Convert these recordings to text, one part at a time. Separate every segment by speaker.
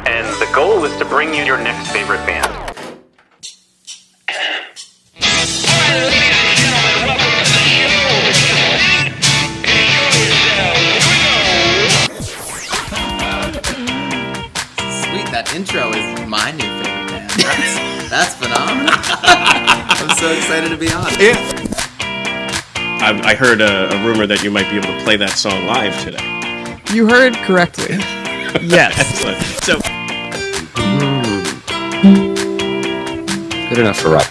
Speaker 1: and the goal is to bring you your next favorite band.
Speaker 2: Sweet, that intro is my new favorite band. That's phenomenal. I'm so excited to be on.
Speaker 3: Yeah. I heard a rumor that you might be able to play that song live today.
Speaker 4: You heard correctly. Yes.
Speaker 3: Excellent. So,
Speaker 5: good enough for rock.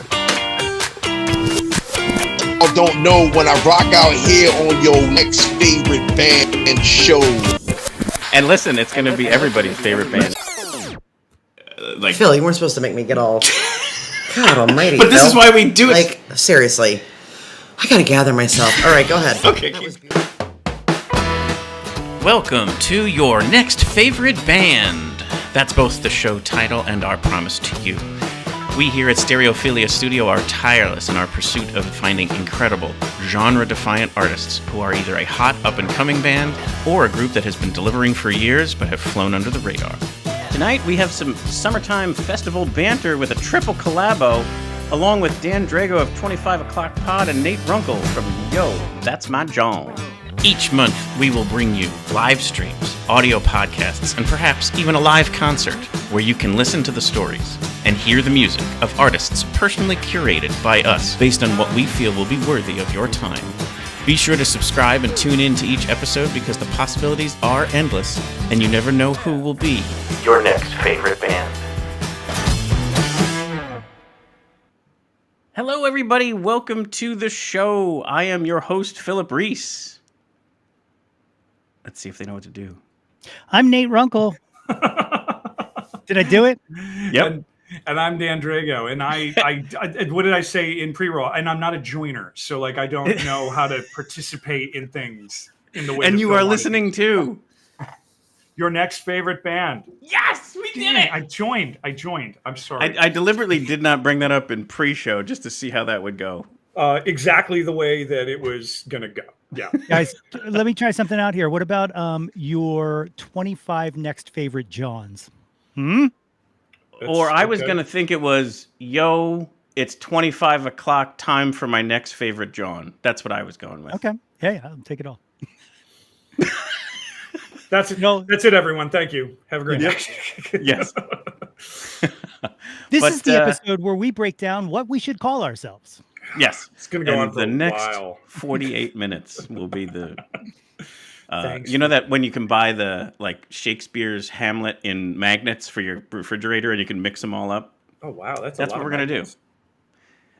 Speaker 6: I don't know when I rock out here on your next favorite band and show.
Speaker 3: and listen, it's going to be everybody's favorite band.
Speaker 2: Phil, you weren't supposed to make me get all... God almighty,
Speaker 3: But this
Speaker 2: Phil.
Speaker 3: is why we do it.
Speaker 2: Like, seriously. I gotta gather myself. All right, go ahead.
Speaker 3: Okay.
Speaker 7: Welcome to your next favorite band. That's both the show title and our promise to you. We here at Stereophilia Studio are tireless in our pursuit of finding incredible, genre-defiant artists who are either a hot up-and-coming band or a group that has been delivering for years but have flown under the radar. Tonight we have some summertime festival banter with a triple collabo, along with Dan Drago of 25 O'Clock Pod and Nate Runkle from Yo, That's My Jawn. Each month, we will bring you live streams, audio podcasts, and perhaps even a live concert where you can listen to the stories and hear the music of artists personally curated by us based on what we feel will be worthy of your time. Be sure to subscribe and tune in to each episode because the possibilities are endless and you never know who will be
Speaker 1: Your next favorite band.
Speaker 7: Hello, everybody. Welcome to the show. I am your host, Phillip Reese. Let's see if they know what to do.
Speaker 8: I'm Nate Runkle. Did I do it?
Speaker 7: Yep.
Speaker 9: And I'm Dan Drago. And I what did I say in pre-roll? And I'm not a joiner, so like I don't know how to participate in things in the way.
Speaker 7: And you are listening to
Speaker 9: your next favorite band.
Speaker 7: Yes, we did it.
Speaker 9: I joined. I'm sorry.
Speaker 7: I deliberately did not bring that up in pre-show just to see how that would go.
Speaker 9: Exactly the way that it was gonna go. Yeah.
Speaker 8: Guys, let me try something out here. What about your 25 next favorite Johns?
Speaker 7: Or I was going to think it was, yo, it's 25 o'clock, time for my next favorite Jawn. That's what I was going with.
Speaker 8: Okay. Hey, I'll take it all.
Speaker 9: That's it. No, that's it, everyone. Thank you. Have a great day.
Speaker 7: Yes.
Speaker 8: This is the episode where we break down what we should call ourselves.
Speaker 7: Yes.
Speaker 9: It's going to go on for
Speaker 7: the
Speaker 9: a
Speaker 7: next
Speaker 9: while.
Speaker 7: 48 minutes will be the... you know that when you can buy the Shakespeare's Hamlet in magnets for your refrigerator and you can mix them all up?
Speaker 9: Oh, wow. That's
Speaker 7: what we're going to do.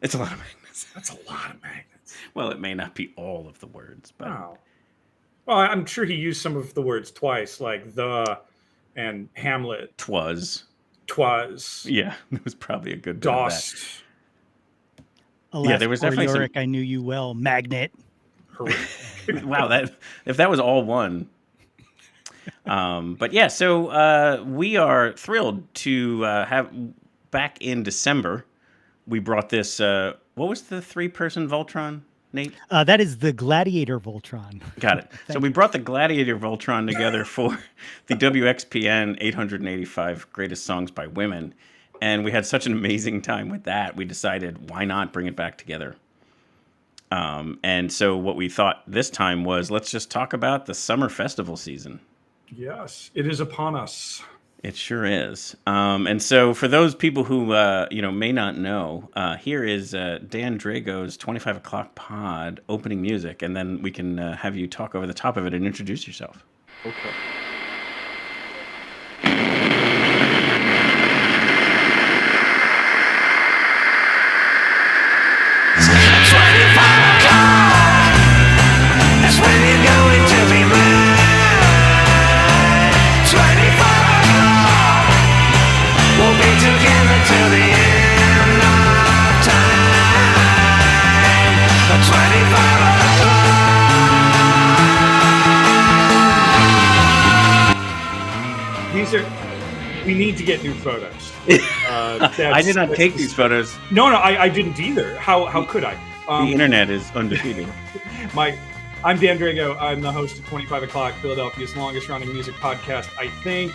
Speaker 7: It's a lot of magnets.
Speaker 9: That's a lot of magnets.
Speaker 7: Well, it may not be all of the words, but...
Speaker 9: Oh. Well, I'm sure he used some of the words twice, like the and Hamlet.
Speaker 7: Twas.
Speaker 9: Yeah,
Speaker 7: it was probably a good
Speaker 9: Dost.
Speaker 8: Alas,
Speaker 7: yeah, there was definitely
Speaker 8: Yorick, I knew you well. Magnet.
Speaker 7: Wow, if that was all one. But yeah, so we are thrilled to have back in December. We brought this. What was the 3-person Voltron, Nate?
Speaker 8: That is the Gladiator Voltron.
Speaker 7: Got it. So we brought the Gladiator Voltron together for the WXPN 885 Greatest Songs by Women, and we had such an amazing time with that. We decided, why not bring it back together? And so what we thought this time was, let's just talk about the summer festival season.
Speaker 9: Yes, it is upon us.
Speaker 7: It sure is. And so for those people who, may not know, here is Dan Drago's 25 O'Clock Pod opening music, and then we can have you talk over the top of it and introduce yourself.
Speaker 9: Okay. We need to get new photos.
Speaker 7: I did not take these photos.
Speaker 9: No, I didn't either. How could I?
Speaker 7: The internet is undefeated.
Speaker 9: I'm Dan Drago. I'm the host of 25 O'Clock, Philadelphia's longest running music podcast, I think.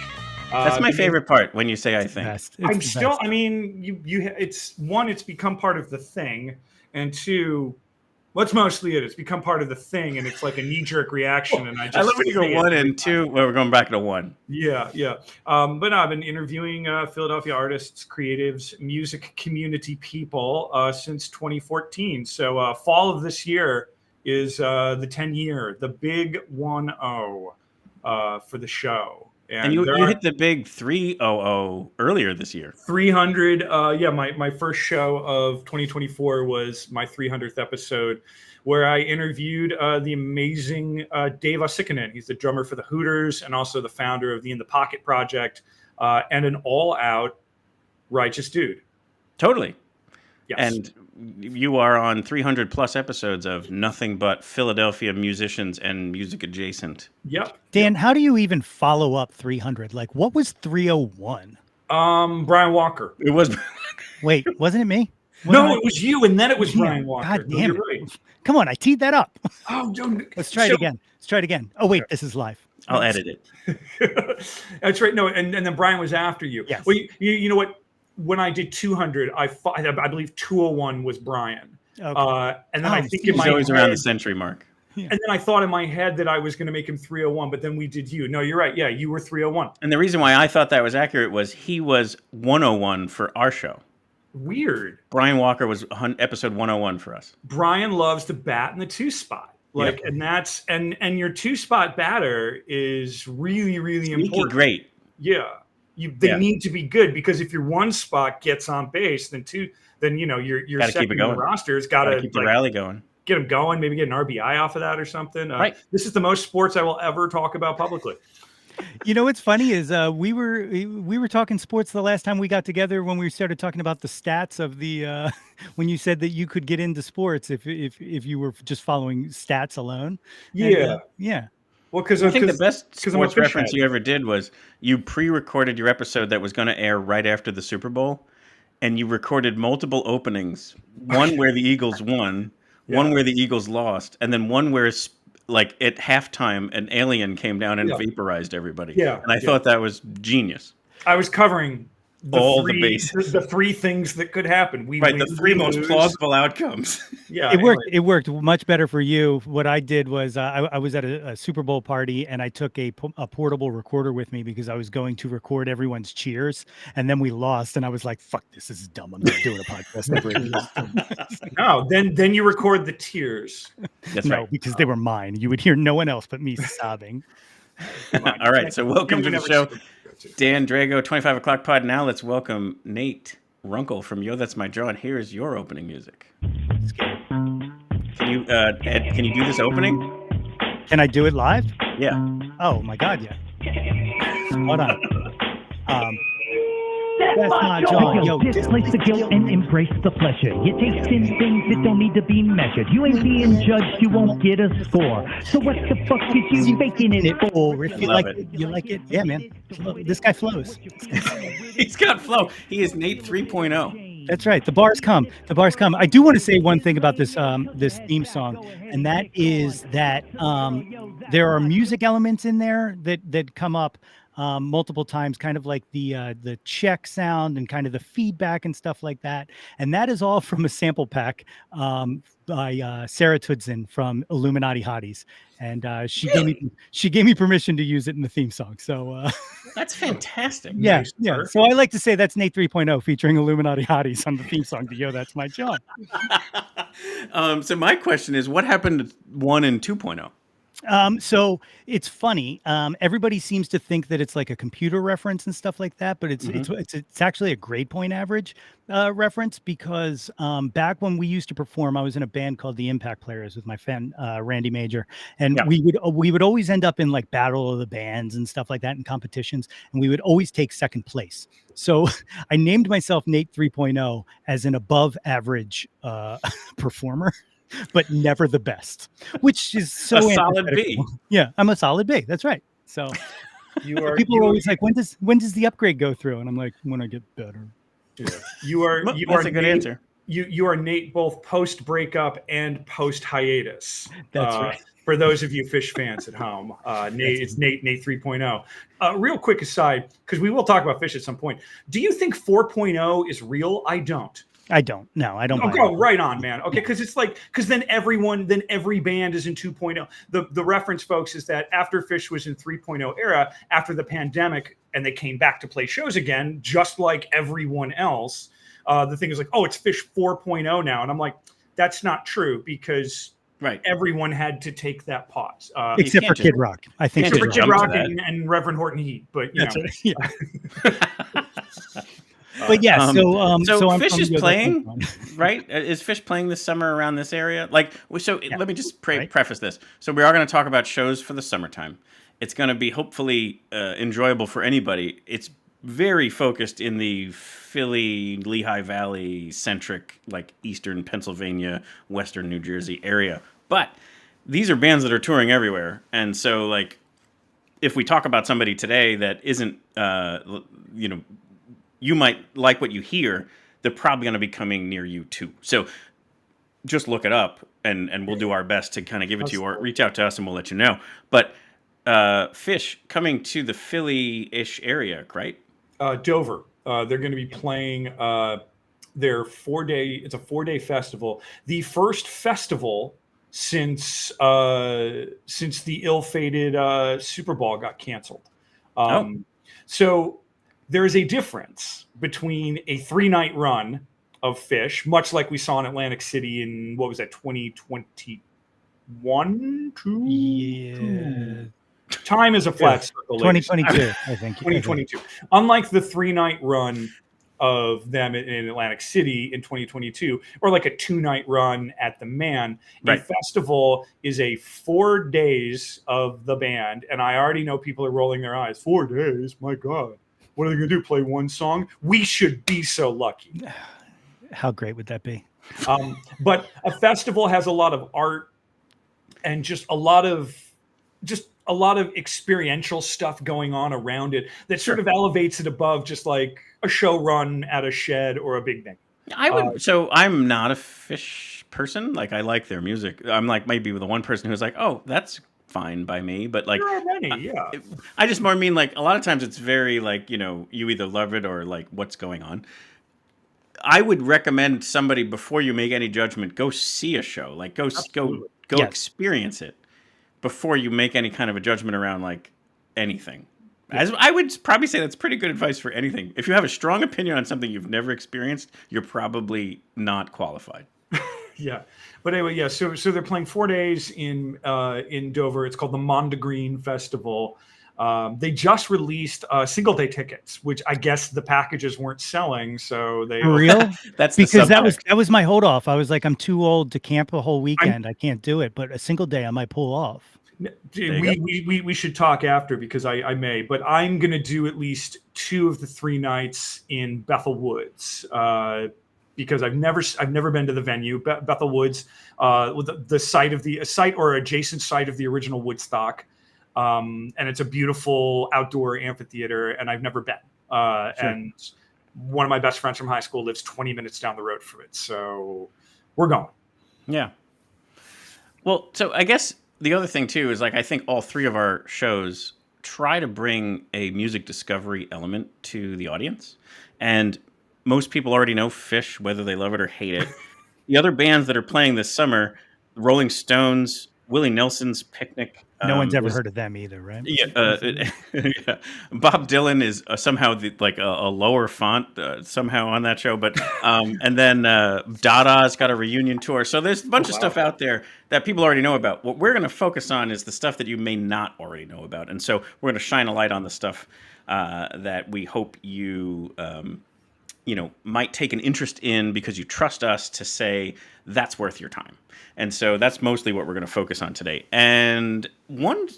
Speaker 7: That's my favorite part when you say I think.
Speaker 9: I'm still. I mean, it's become part of the thing, and two, what's mostly it? It's become part of the thing, and it's like a knee-jerk reaction. And I
Speaker 7: love when you go 1 and 2. Well, we're going back to 1.
Speaker 9: Yeah. But no, I've been interviewing Philadelphia artists, creatives, music community people since 2014. So fall of this year is the 10-year, the big 1-0 for the show.
Speaker 7: And you hit the big 300 earlier this year.
Speaker 9: 300. My first show of 2024 was my 300th episode, where I interviewed the amazing Dave SZN. He's the drummer for the Hooters and also the founder of the In the Pocket project, and an all-out righteous dude.
Speaker 7: Totally.
Speaker 9: Yes.
Speaker 7: And you are on 300 plus episodes of nothing but Philadelphia musicians and music adjacent.
Speaker 9: Yep.
Speaker 8: Dan, how do you even follow up 300? Like, what was 301?
Speaker 9: Brian Walker.
Speaker 7: It was.
Speaker 8: Wait, wasn't it me?
Speaker 9: No, it was you, and then it was Brian Walker.
Speaker 8: God damn it.
Speaker 9: Right.
Speaker 8: Come on, I teed that up.
Speaker 9: Oh,
Speaker 8: Let's try it again. Oh, wait, this is live.
Speaker 7: I'll edit it.
Speaker 9: That's right. No, and then Brian was after you.
Speaker 8: Yes.
Speaker 9: Well, you know what? When I did 200, I believe 201 was Brian.
Speaker 8: Okay.
Speaker 9: And then I think
Speaker 7: He's always around the century mark.
Speaker 9: And then I thought in my head that I was going to make him 301, but then we did you. No, you're right. Yeah, you were 301.
Speaker 7: And the reason why I thought that was accurate was he was 101 for our show.
Speaker 9: Weird.
Speaker 7: Brian Walker was episode 101 for us.
Speaker 9: Brian loves to bat in the 2 spot. And that's and your 2 spot batter is really, really important.
Speaker 7: Great.
Speaker 9: Yeah. They need to be good, because if your 1 spot gets on base, then your second roster has got to
Speaker 7: keep the rally going.
Speaker 9: Get them going, maybe get an RBI off of that or something.
Speaker 7: Right.
Speaker 9: This is the most sports I will ever talk about publicly.
Speaker 8: You know what's funny is we were talking sports the last time we got together, when we started talking about the stats of the when you said that you could get into sports if you were just following stats alone.
Speaker 9: Yeah.
Speaker 8: Yeah.
Speaker 9: Well, because
Speaker 7: I think the best sports reference you ever did was you pre-recorded your episode that was going to air right after the Super Bowl, and you recorded multiple openings. One where the Eagles won, one where the Eagles lost, and then one where, like, at halftime, an alien came down and vaporized everybody. Yeah, and I thought that was genius.
Speaker 9: I was covering
Speaker 7: the bases.
Speaker 9: The 3 things that could happen.
Speaker 7: The 3 most plausible outcomes.
Speaker 8: Yeah, it worked. It worked much better for you. What I did was I was at a Super Bowl party, and I took a portable recorder with me, because I was going to record everyone's cheers, and then we lost, and I was like, "Fuck, this is dumb. I'm not doing a podcast."
Speaker 9: No, then you record the tears.
Speaker 7: That's right.
Speaker 8: Because they were mine. You would hear no one else but me sobbing.
Speaker 7: All right, so welcome to the show. Dan Drago, 25 O'Clock Pod. Now let's welcome Nate Runkle from Yo, That's My Jawn. Here's your opening music. Can you, Ed, can you do this opening?
Speaker 8: Can I do it live?
Speaker 7: Yeah.
Speaker 8: Oh my God, yeah. Hold on. That's my Jawn. Yo,
Speaker 10: displace the guilt and embrace the pleasure. You taste in things that don't need to be measured. You ain't being judged, you won't get a score. So what the fuck is you faking it for?
Speaker 8: If you like it, you like it. Yeah, man. This guy flows.
Speaker 7: He's got flow. He is Nate 3.0.
Speaker 8: That's right. The bars come. The bars come. I do want to say one thing about this this theme song, and that is that there are music elements in there that come up multiple times, kind of like the check sound and kind of the feedback and stuff like that. And that is all from a sample pack by Sarah Tudson from Illuminati Hotties. And she gave me permission to use it in the theme song. So
Speaker 7: that's fantastic.
Speaker 8: Yeah,
Speaker 9: nice,
Speaker 8: yeah. So I like to say that's Nate 3.0 featuring Illuminati Hotties on the theme song to Yo, That's My Jawn.
Speaker 7: So my question is, what happened to 1 and 2.0?
Speaker 8: So it's funny. Everybody seems to think that it's like a computer reference and stuff like that, but it's actually a grade point average reference, because back when we used to perform, I was in a band called the Impact Players with my friend Randy Major, and we would always end up in like battle of the bands and stuff like that in competitions, and we would always take second place. So I named myself Nate 3.0 as an above average performer, but never the best, which is so
Speaker 7: a solid B.
Speaker 8: Yeah, I'm a solid B. That's right. So people are always like, when does the upgrade go through? And I'm like, when I get better.
Speaker 9: Yeah. You are
Speaker 7: That's a good answer.
Speaker 9: you are Nate both post breakup and post hiatus.
Speaker 8: That's right.
Speaker 9: For those of you Fish fans at home, Nate, it's Nate 3.0. Real quick aside, because we will talk about Fish at some point. Do you think 4.0 is real? I don't.
Speaker 8: No, I don't.
Speaker 9: Oh, go right on, man. Okay, because it's like, because then every band is in 2.0. The reference, folks, is that after Fish was in 3.0 era, after the pandemic, and they came back to play shows again, just like everyone else. The thing is like, oh, it's Fish 4.0 now, and I'm like, that's not true because everyone had to take that pause,
Speaker 8: except for Kid Rock. I think
Speaker 9: except for Kid Rock and Reverend Horton Heat, but you know.
Speaker 8: Right. Yeah. But yeah,
Speaker 7: so Fish is playing, right? Is Fish playing this summer around this area? Like, let me just preface this. So we are going to talk about shows for the summertime. It's going to be hopefully enjoyable for anybody. It's very focused in the Philly, Lehigh Valley centric, like Eastern Pennsylvania, Western New Jersey area. But these are bands that are touring everywhere, and so like, if we talk about somebody today that isn't, you might like what you hear, they're probably going to be coming near you too. So just look it up, and we'll do our best to kind of give it to you, or reach out to us and we'll let you know. But Fish coming to the Philly-ish area, right?
Speaker 9: Dover. They're going to be playing their 4-day. It's a 4-day festival. The first festival since the ill-fated Super Bowl got canceled. So there is a difference between a 3-night run of Fish, much like we saw in Atlantic City in, what was that, 2021?
Speaker 8: Yeah.
Speaker 9: Time is a flat circle.
Speaker 8: 2022, I think.
Speaker 9: 2022. Unlike the 3-night run of them in Atlantic City in 2022, or like a 2-night run at the Man, a festival is a 4 days of the band. And I already know people are rolling their eyes. 4 days? My God. What are they going to do? Play one song? We should be so lucky.
Speaker 8: How great would that be?
Speaker 9: But a festival has a lot of art and just a lot of experiential stuff going on around it that sort of elevates it above just like a show run at a shed or a big venue.
Speaker 7: So I'm not a Fish person. Like, I like their music. I'm like maybe the one person who's like, oh, that's fine by me, but like,
Speaker 9: there are many,
Speaker 7: I just more mean like a lot of times it's very like, you either love it or like what's going on. I would recommend somebody, before you make any judgment, go see a show, like go experience it before you make any kind of a judgment around like anything. As I would probably say that's pretty good advice for anything. If you have a strong opinion on something you've never experienced, you're probably not qualified.
Speaker 9: Yeah. But anyway, so they're playing 4 days in Dover. It's called the Mondegreen Festival. They just released single day tickets, which I guess the packages weren't selling. So they
Speaker 8: real.
Speaker 7: That's
Speaker 8: because that was my hold off. I was like, I'm too old to camp a whole weekend. I can't do it. But a single day I might pull off.
Speaker 9: We should talk after, because I may, but I'm going to do at least 2 of the 3 nights in Bethel Woods. Because I've never been to the venue, Bethel Woods, the site or adjacent site of the original Woodstock, and it's a beautiful outdoor amphitheater, and I've never been. And one of my best friends from high school lives 20 minutes down the road from it, so we're going.
Speaker 7: Yeah. Well, so I guess the other thing too is like I think all 3 of our shows try to bring a music discovery element to the audience, and most people already know Fish, whether they love it or hate it. The other bands that are playing this summer, Rolling Stones, Willie Nelson's Picnic.
Speaker 8: No one's ever heard of them either, right?
Speaker 7: Yeah. Yeah. Bob Dylan is somehow a lower font somehow on that show. But and then Dada's got a reunion tour. So there's a bunch of stuff out there that people already know about. What we're going to focus on is the stuff that you may not already know about. And so we're going to shine a light on the stuff that we hope you might take an interest in, because you trust us to say that's worth your time. And so that's mostly what we're going to focus on today. And one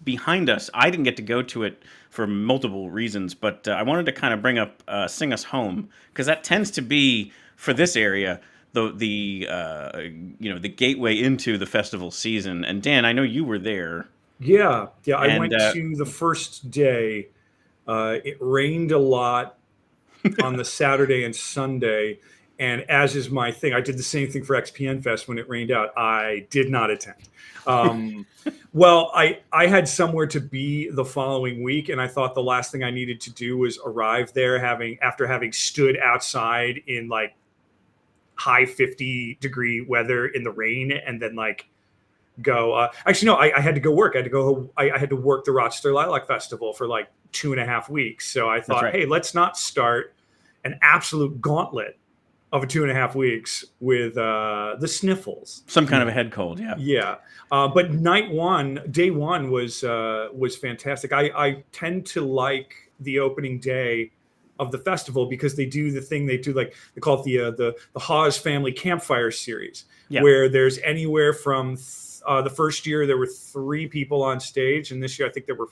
Speaker 7: behind us, I didn't get to go to it for multiple reasons, but I wanted to kind of bring up Sing Us Home, because that tends to be, for this area, the gateway into the festival season. And Dan, I know you were there.
Speaker 9: Yeah. I went to the first day. It rained a lot on the Saturday and Sunday, And as is my thing, I did the same thing for XPN Fest when it rained out. I did not attend. Well, I had somewhere to be the following week, and I thought the last thing I needed to do was arrive there after having stood outside in like high 50-degree weather in the rain, and then like go. Actually, no, I had to go work. I had to work the Rochester Lilac Festival for like 2.5 weeks. So I thought, hey, let's not start an absolute gauntlet of 2.5 weeks with the sniffles.
Speaker 7: Some kind of a head cold, yeah.
Speaker 9: Yeah. But day one was fantastic. I tend to like the opening day of the festival because they do the thing they do, like they call it the Hawes Family Campfire Series, where there's anywhere from the first year there were 3 people on stage, and this year I think there were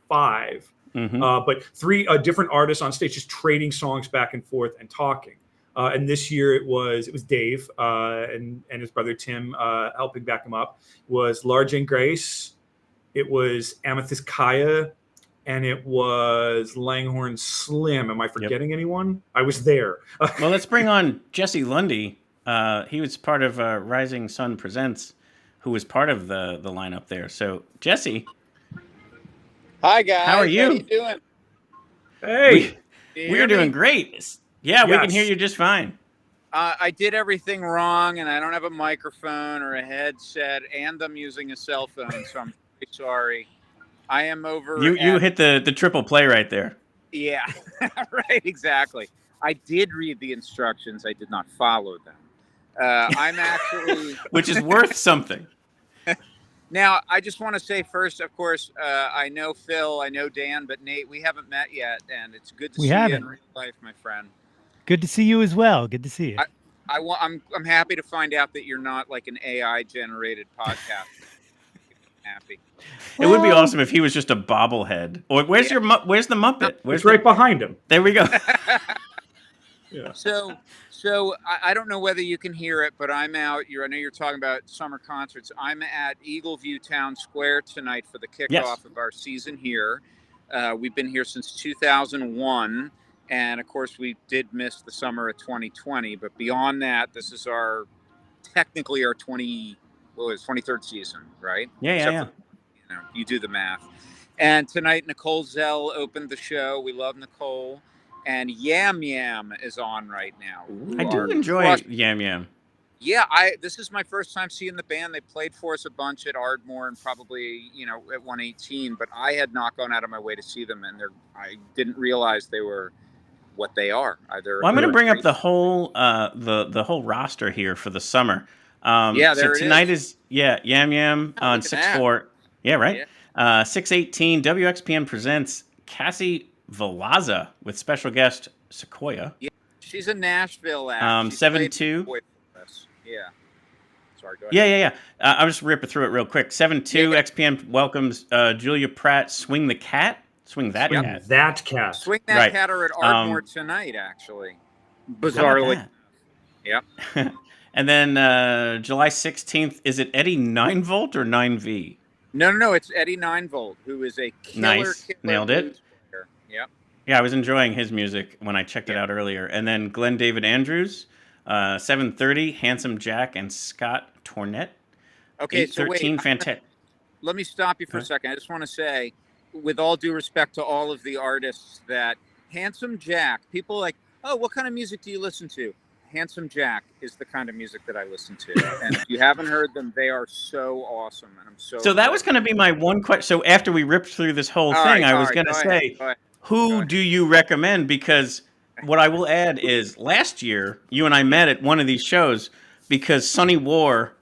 Speaker 9: 5. But 3 different artists on stage just trading songs back and forth and talking. And this year it was Dave and his brother Tim helping back him up. It was Lara Jane Grace, it was Amethyst Kaya, and it was Langhorne Slim. Am I forgetting anyone? I was there.
Speaker 7: Well, let's bring on Jesse Lundy. He was part of Rising Sun Presents, who was part of the lineup there. So, Jesse.
Speaker 11: Hi, guys.
Speaker 7: How are you?
Speaker 11: How you doing?
Speaker 9: Hey.
Speaker 7: We're doing great. Yeah, we can hear you just fine.
Speaker 11: I did everything wrong, and I don't have a microphone or a headset, and I'm using a cell phone, so I'm very sorry. I am over.
Speaker 7: You hit the triple play right there.
Speaker 11: Yeah, right, exactly. I did read the instructions. I did not follow them. I'm actually...
Speaker 7: Which is worth something.
Speaker 11: Now, I just want to say first, of course, I know Phil, I know Dan, but Nate, we haven't met yet, and it's good to see you in real life, my friend.
Speaker 8: Good to see you as well. Good to see you.
Speaker 11: I'm happy to find out that you're not like an AI-generated podcast. Happy.
Speaker 7: It would be awesome if he was just a bobblehead. Or where's the Muppet?
Speaker 9: It's right behind him.
Speaker 7: There we go.
Speaker 9: Yeah.
Speaker 11: So I don't know whether you can hear it, but I'm out. I know you're talking about summer concerts. I'm at Eagleview Town Square tonight for the kickoff of our season here. We've been here since 2001, and of course we did miss the summer of 2020. But beyond that, this is technically our 23rd season, right?
Speaker 7: Yeah.
Speaker 11: You do the math. And tonight, Nicole Zell opened the show. We love Nicole. And Yam Yam is on right now.
Speaker 7: I do enjoy Yam Yam.
Speaker 11: Yeah, this is my first time seeing the band. They played for us a bunch at Ardmore and probably, at 118, but I had not gone out of my way to see them, and I didn't realize they were what they are.
Speaker 7: Well, I'm going to bring up the whole the whole roster here for the summer. So tonight is Yam Yam on 6/4. Yeah, right. 6/18 WXPN presents Cassie Valaza with special guest Sequoia.
Speaker 11: Yeah, she's a Nashville act.
Speaker 7: 7/2.
Speaker 11: Yeah. Sorry, go ahead.
Speaker 7: Yeah. I'll just rip it through it real quick. 7/2 XPN welcomes Julia Pratt. Swing the Cat. Swing that cat.
Speaker 9: That cat.
Speaker 11: Swing that cat are at Ardmore tonight, actually. Bizarrely. Yeah.
Speaker 7: And then July 16th, is it Eddie 9V or 9V?
Speaker 11: No. It's Eddie 9V, who is a killer.
Speaker 7: Nailed it.
Speaker 11: Yep.
Speaker 7: Yeah, I was enjoying his music when I checked it out earlier. And then Glenn David Andrews, 7:30, Handsome Jack and Scott Tornett.
Speaker 11: Okay, so wait.
Speaker 7: Fantastic.
Speaker 11: Let me stop you for a second. I just want to say, with all due respect to all of the artists, that Handsome Jack, people like, oh, what kind of music do you listen to? Handsome Jack is the kind of music that I listen to. And if you haven't heard them, they are so awesome. And I'm so
Speaker 7: that was going to be my one question. So after we ripped through this whole thing, I was going to say, who do you recommend? Because what I will add is last year, you and I met at one of these shows because Sonny War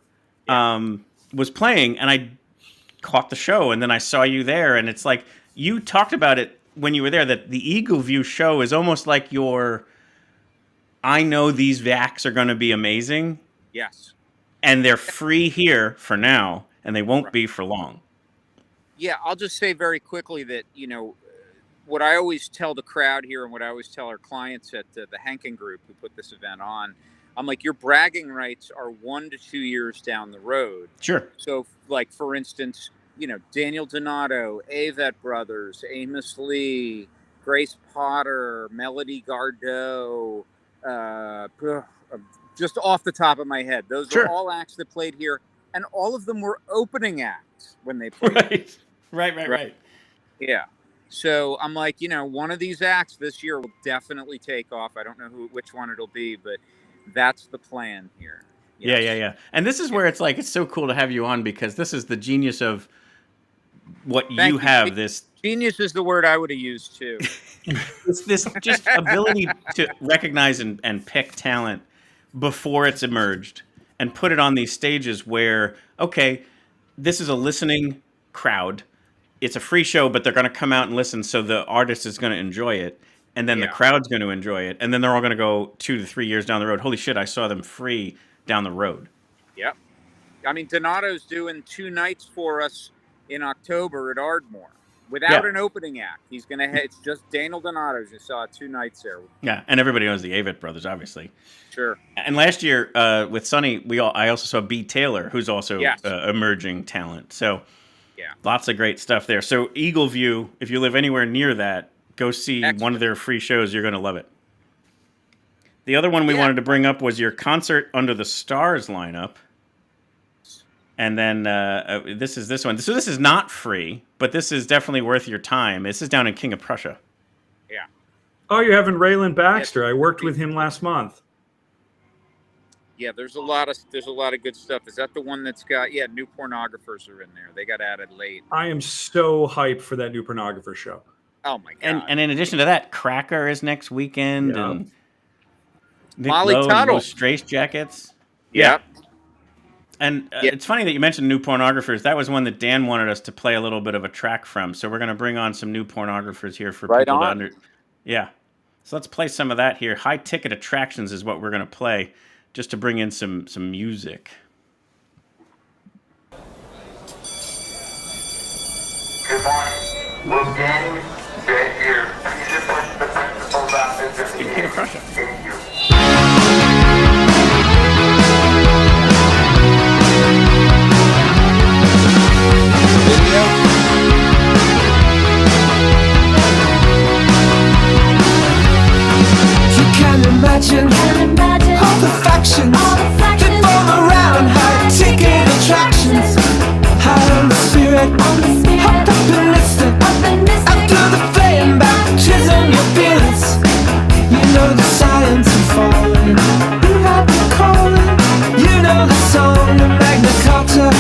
Speaker 7: was playing, and I caught the show, and then I saw you there. And it's like, you talked about it when you were there, that the Eagleview show is almost like your... I know these VACs are going to be amazing.
Speaker 11: Yes.
Speaker 7: And they're free here for now, and they won't be for long.
Speaker 11: Yeah, I'll just say very quickly that, what I always tell the crowd here and what I always tell our clients at the Henkin Group who put this event on, I'm like, your bragging rights are 1 to 2 years down the road.
Speaker 7: Sure.
Speaker 11: So, like, for instance, Daniel Donato, Avett Brothers, Amos Lee, Grace Potter, Melody Gardot, just off the top of my head. Those
Speaker 7: Sure.
Speaker 11: are all acts that played here, and all of them were opening acts when they played.
Speaker 7: Right.
Speaker 11: Yeah. So I'm like, one of these acts this year will definitely take off. I don't know which one it'll be, but that's the plan here. Yes.
Speaker 7: Yeah. And this is where it's like, it's so cool to have you on, because this is the genius of what
Speaker 11: Thank
Speaker 7: you have. This
Speaker 11: genius is the word I would have used too.
Speaker 7: it's this just ability to recognize and pick talent before it's emerged and put it on these stages where, okay, this is a listening crowd. It's a free show, but they're going to come out and listen. So the artist is going to enjoy it. And then the crowd's going to enjoy it. And then they're all going to go 2 to 3 years down the road. Holy shit, I saw them free down the road.
Speaker 11: Yep. I mean, Donato's doing 2 nights for us in October at Ardmore without an opening act. He's going to it's just Daniel Donato's. You saw 2 nights there.
Speaker 7: Yeah, and everybody knows the Avett brothers, obviously.
Speaker 11: Sure.
Speaker 7: And last year with Sonny, I also saw B. Taylor, who's also emerging talent. So lots of great stuff there. So Eagleview, if you live anywhere near that, go see one of their free shows. You're going to love it. The other one we wanted to bring up was your Concert Under the Stars lineup. And then this is this one. So this is not free, but this is definitely worth your time. This is down in King of Prussia.
Speaker 11: Yeah.
Speaker 9: Oh, you're having Raylan Baxter. I worked with him last month.
Speaker 11: Yeah, there's a lot of good stuff. Is that the one that's got New Pornographers are in there? They got added late.
Speaker 9: I am so hyped for that New Pornographer show.
Speaker 11: Oh my god!
Speaker 7: And in addition to that, Cracker is next weekend, and Nick
Speaker 11: Molly
Speaker 7: Lowe,
Speaker 11: Tuttle,
Speaker 7: Strace Jackets.
Speaker 11: Yep.
Speaker 7: And it's funny that you mentioned New Pornographers. That was one that Dan wanted us to play a little bit of a track from. So we're going to bring on some New Pornographers here for people to Yeah. So let's play some of that here. High Ticket Attractions is what we're going to play, just to bring in some music.
Speaker 12: Good morning. Will Danny get here? Please push the principal's office if he is. Thank you.
Speaker 13: You can imagine all the factions that form around high-ticket attractions. High on the spirit, hopped up and listen. After the flame baptism, your feelings. You know the science of falling. You have the calling. You know the song of Magna Carta.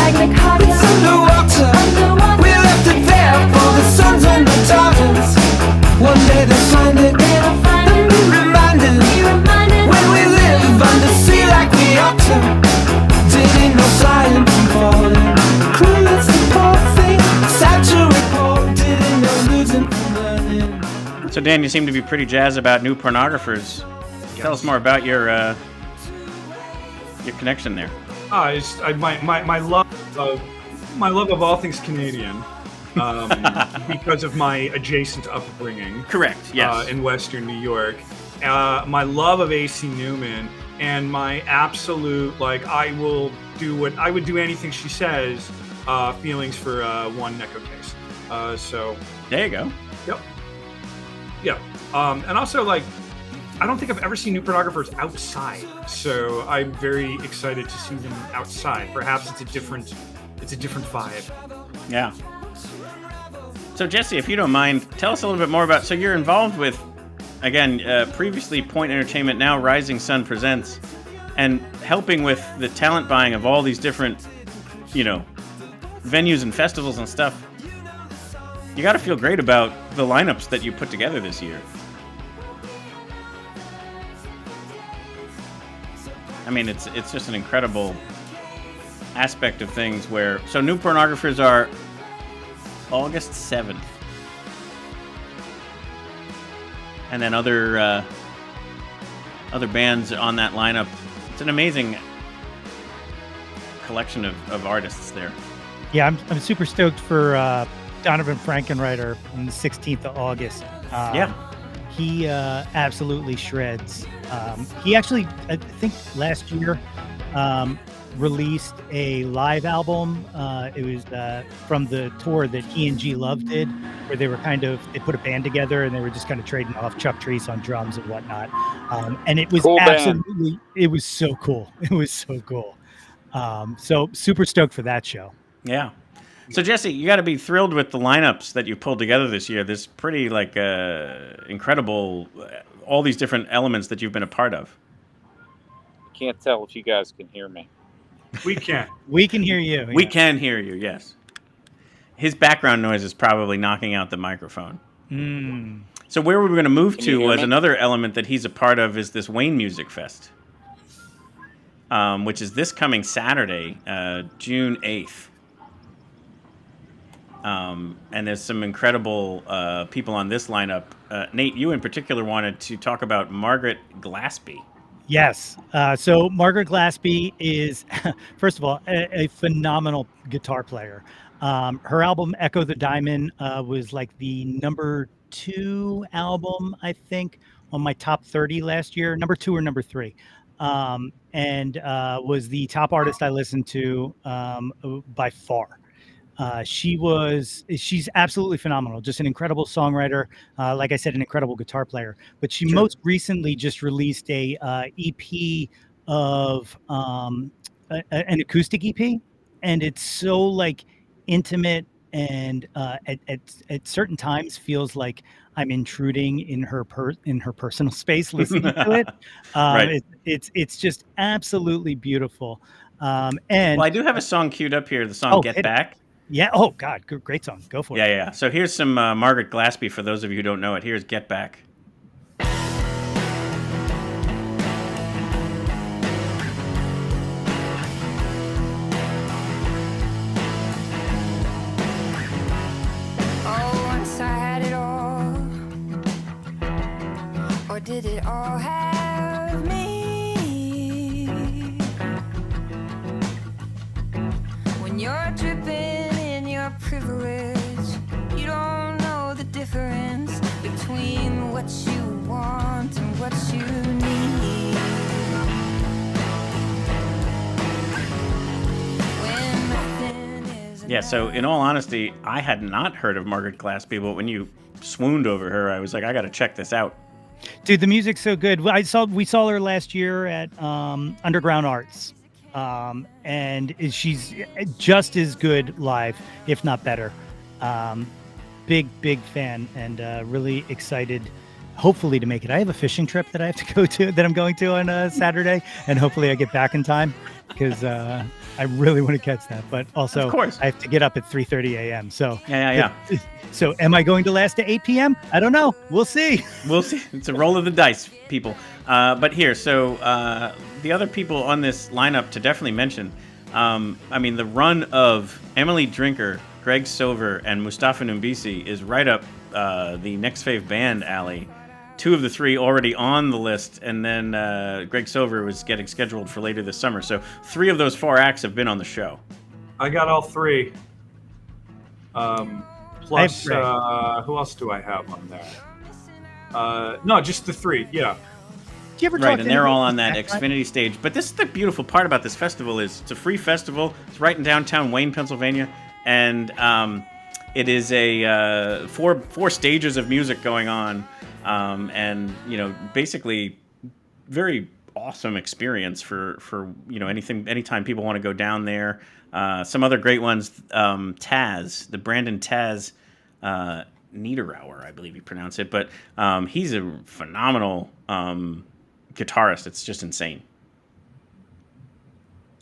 Speaker 13: It's underwater. We left it there for the sons and the daughters. One day they'll find it. And be reminded when we live under sea like we ought to. Didn't know flying from falling. Clueless the poor thing. Sad to report. Didn't know losing from learning.
Speaker 7: So Dan, you seem to be pretty jazzed about New Pornographers. Tell us more about your connection there.
Speaker 9: My love of all things Canadian, because of my adjacent upbringing.
Speaker 7: Correct. Yes.
Speaker 9: In Western New York, my love of AC Newman, and my absolute I would do anything she says. Feelings for one Necco case. So
Speaker 7: there you go.
Speaker 9: Yep. Yeah. And also I don't think I've ever seen New Pornographers outside, so I'm very excited to see them outside. Perhaps it's a different vibe.
Speaker 7: Yeah. So Jesse, if you don't mind, tell us a little bit more about. So you're involved with, again, previously Point Entertainment, now Rising Sun Presents, and helping with the talent buying of all these different, venues and festivals and stuff. You got to feel great about the lineups that you put together this year. I mean, it's just an incredible aspect of things where... So New Pornographers are August 7th. And then other bands on that lineup. It's an amazing collection of artists there.
Speaker 8: Yeah, I'm super stoked for Donovan Frankenreiter on the 16th of August. He absolutely shreds. He actually, I think last year, released a live album. It was from the tour that he and G Love did, where they put a band together and they were just kind of trading off Chuck Treese on drums and whatnot. And it was
Speaker 11: Cool band.
Speaker 8: it was so cool. It was so cool. So super stoked for that show.
Speaker 7: Yeah. So Jesse, you got to be thrilled with the lineups that you pulled together this year. This pretty incredible, all these different elements that you've been a part of.
Speaker 11: Can't tell if you guys can hear me.
Speaker 9: We can.
Speaker 8: We can hear you.
Speaker 7: We can hear you. Yes. His background noise is probably knocking out the microphone. So where we were going to move to was another element that he's a part of is this Wayne Musikfest, which is this coming Saturday, June 8th. And there's some incredible people on this lineup. Nate, you in particular wanted to talk about Margaret Glaspie.
Speaker 8: Yes. So Margaret Glaspie is, first of all, a phenomenal guitar player. Her album Echo the Diamond was like the number 2 album, I think, on my top 30 last year, number 2 or number 3. And was the top artist I listened to by far. She's absolutely phenomenal, just an incredible songwriter, like I said, an incredible guitar player. But she most recently just released a EP of an acoustic EP, and it's so like intimate and at certain times feels like I'm intruding in her personal space listening to it.
Speaker 7: Right.
Speaker 8: It's just absolutely beautiful. And
Speaker 7: I do have a song queued up here, the song Get Back.
Speaker 8: Yeah. Oh, God. Great song. Go for it.
Speaker 7: Yeah. So here's some Margaret Glaspie for those of you who don't know it. Here's Get Back.
Speaker 13: Oh, once I had it all, or did it all have me? When you're dripping in your privilege, you don't know the difference between what you want and what you need. When nothing is
Speaker 7: Yeah, so in all honesty, I had not heard of Margaret Glaspie, but when you swooned over her, I was like, I got to check this out.
Speaker 8: Dude, the music's so good. We saw her last year at Underground Arts. And she's just as good live, if not better. Big fan, and really excited, hopefully, to make it. I have a fishing trip that I have to go to, that I'm going to on Saturday, and hopefully I get back in time, because I really want to catch that. But also,
Speaker 7: of course,
Speaker 8: I have to get up at 3:30 a.m. So
Speaker 7: yeah.
Speaker 8: So am I going to last to 8 p.m.? I don't know. We'll see.
Speaker 7: We'll see. It's a roll of the dice, people. But here, so the other people on this lineup to definitely mention, I mean, the run of Emily Drinker, Greg Silver, and Mustafa Numbisi is right up the NextFavBand alley. 2 of the 3 already on the list, and then Greg Silver was getting scheduled for later this summer. So 3 of those 4 acts have been on the show.
Speaker 9: I got all 3. Plus, who else do I have on there? No, just the 3. Yeah.
Speaker 8: Do you ever
Speaker 7: right, and they're all on that Xfinity stage. But this is the beautiful part about this festival is it's a free festival. It's right in downtown Wayne, Pennsylvania, and it is a 4 stages of music going on, and basically very awesome experience for anytime people want to go down there. Some other great ones, Taz, the Brandon Taz Niederauer, I believe you pronounce it, but he's a phenomenal guitarist. It's just insane.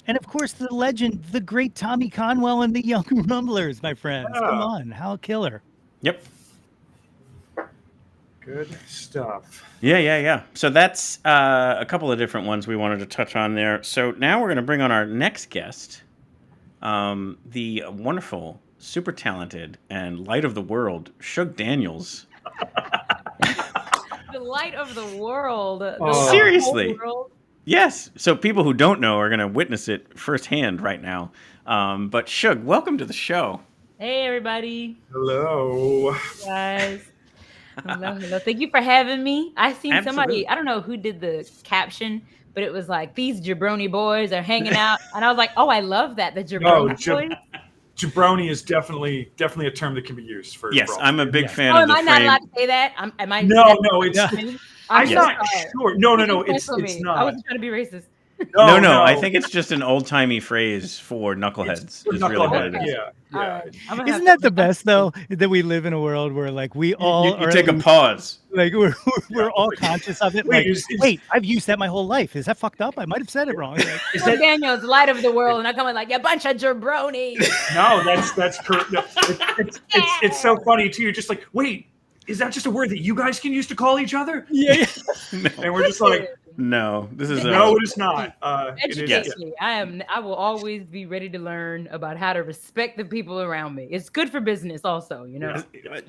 Speaker 8: And of course, the legend, the great Tommy Conwell and the Young Rumblers, my friends. Come on, how killer.
Speaker 7: Yep.
Speaker 9: Good stuff.
Speaker 7: Yeah. So that's a couple of different ones we wanted to touch on there. So now we're going to bring on our next guest, the wonderful, super talented, and light of the world, Shug Daniels.
Speaker 14: The light of the world.
Speaker 7: Seriously.
Speaker 14: Whole world.
Speaker 7: Yes. So people who don't know are going to witness it firsthand right now. But Shug, welcome to the show.
Speaker 14: Hey, everybody.
Speaker 9: Hello.
Speaker 14: Guys. Hello, hello. Thank you for having me. I seen
Speaker 7: Absolutely.
Speaker 14: somebody, I don't know who did the caption, but it was like, these jabroni boys are hanging out. And I was like, oh, I love that. The
Speaker 9: No,
Speaker 14: jabroni boys.
Speaker 9: jabroni is definitely a term that can be used for.
Speaker 3: Yes,
Speaker 9: for all
Speaker 3: I'm a
Speaker 9: three.
Speaker 3: big fan
Speaker 14: Oh,
Speaker 3: of
Speaker 14: am
Speaker 3: the
Speaker 14: I not
Speaker 3: frame.
Speaker 14: allowed to say that? Am I?
Speaker 9: No, no, it's.
Speaker 14: I'm
Speaker 9: I'm
Speaker 14: so
Speaker 9: not
Speaker 14: sorry.
Speaker 9: sure. No,
Speaker 14: You can
Speaker 9: it's
Speaker 14: cancel me.
Speaker 9: not.
Speaker 14: I wasn't trying to be racist.
Speaker 3: No, I think it's just an old-timey phrase for knuckleheads.
Speaker 9: for
Speaker 3: is really what it
Speaker 9: knuckleheads,
Speaker 3: is.
Speaker 9: yeah.
Speaker 8: Isn't that the best though? That we live in a world where like we all
Speaker 3: You
Speaker 8: are
Speaker 3: take a
Speaker 8: at least-
Speaker 3: pause.
Speaker 8: Like we're all conscious of it.
Speaker 9: Wait,
Speaker 8: Like, wait, I've used that my whole life. Is that fucked up? I might have said it wrong. Like,
Speaker 14: Daniel's light of the world, and I come in like, you bunch of jabronis.
Speaker 9: No, that's correct. No, it's so funny too. You're just like, wait, is that just a word that you guys can use to call each other?
Speaker 8: Yeah.
Speaker 9: And we're just like,
Speaker 3: No, this is
Speaker 9: no, it is not.
Speaker 14: Educate me. I will always be ready to learn about how to respect the people around me. It's good for business, also. You know.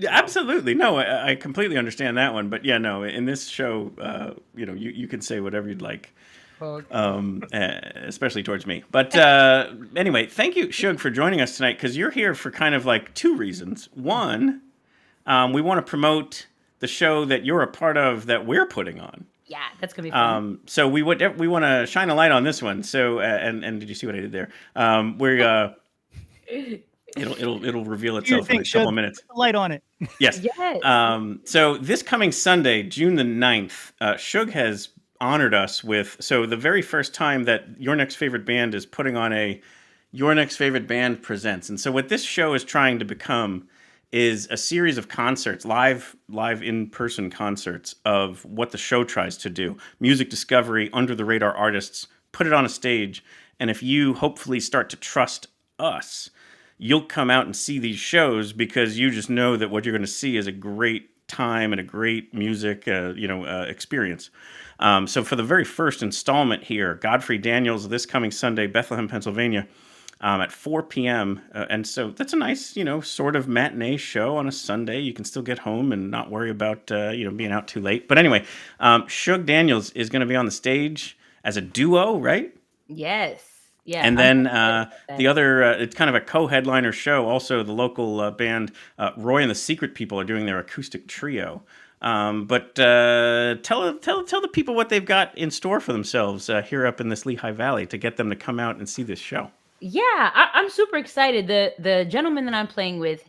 Speaker 3: Absolutely. No, I completely understand that one. But yeah, no, in this show, you can say whatever you'd like. Especially towards me. But anyway, thank you, Shug, for joining us tonight, because you're here for kind of like two reasons. One, we want to promote the show that you're a part of that we're putting on.
Speaker 14: Yeah, that's gonna be fun.
Speaker 3: So we want to shine a light on this one. So and did you see what I did there? It'll reveal itself in a couple of minutes.
Speaker 8: Light on it.
Speaker 3: Yes.
Speaker 14: Yes.
Speaker 3: So this coming Sunday, June the 9th, Shug has honored us with, so the very first time that Your Next Favorite Band is putting on a Your Next Favorite Band Presents. And so what this show is trying to become is a series of concerts, live in-person concerts of what the show tries to do. Music discovery, under-the-radar artists, put it on a stage, and if you hopefully start to trust us, you'll come out and see these shows because you just know that what you're going to see is a great time and a great music experience. So for the very first installment here, Godfrey Daniels, this coming Sunday, Bethlehem, Pennsylvania, at 4 p.m. And so that's a nice, sort of matinee show on a Sunday. You can still get home and not worry about, being out too late. But anyway, Shug Daniels is going to be on the stage as a duo, right?
Speaker 14: Yes. Yeah.
Speaker 3: And then the other, it's kind of a co-headliner show. Also, the local band, Roy and the Secret People, are doing their acoustic trio. But tell the people what they've got in store for themselves here up in this Lehigh Valley to get them to come out and see this show.
Speaker 14: Yeah, I'm super excited. The gentleman that I'm playing with,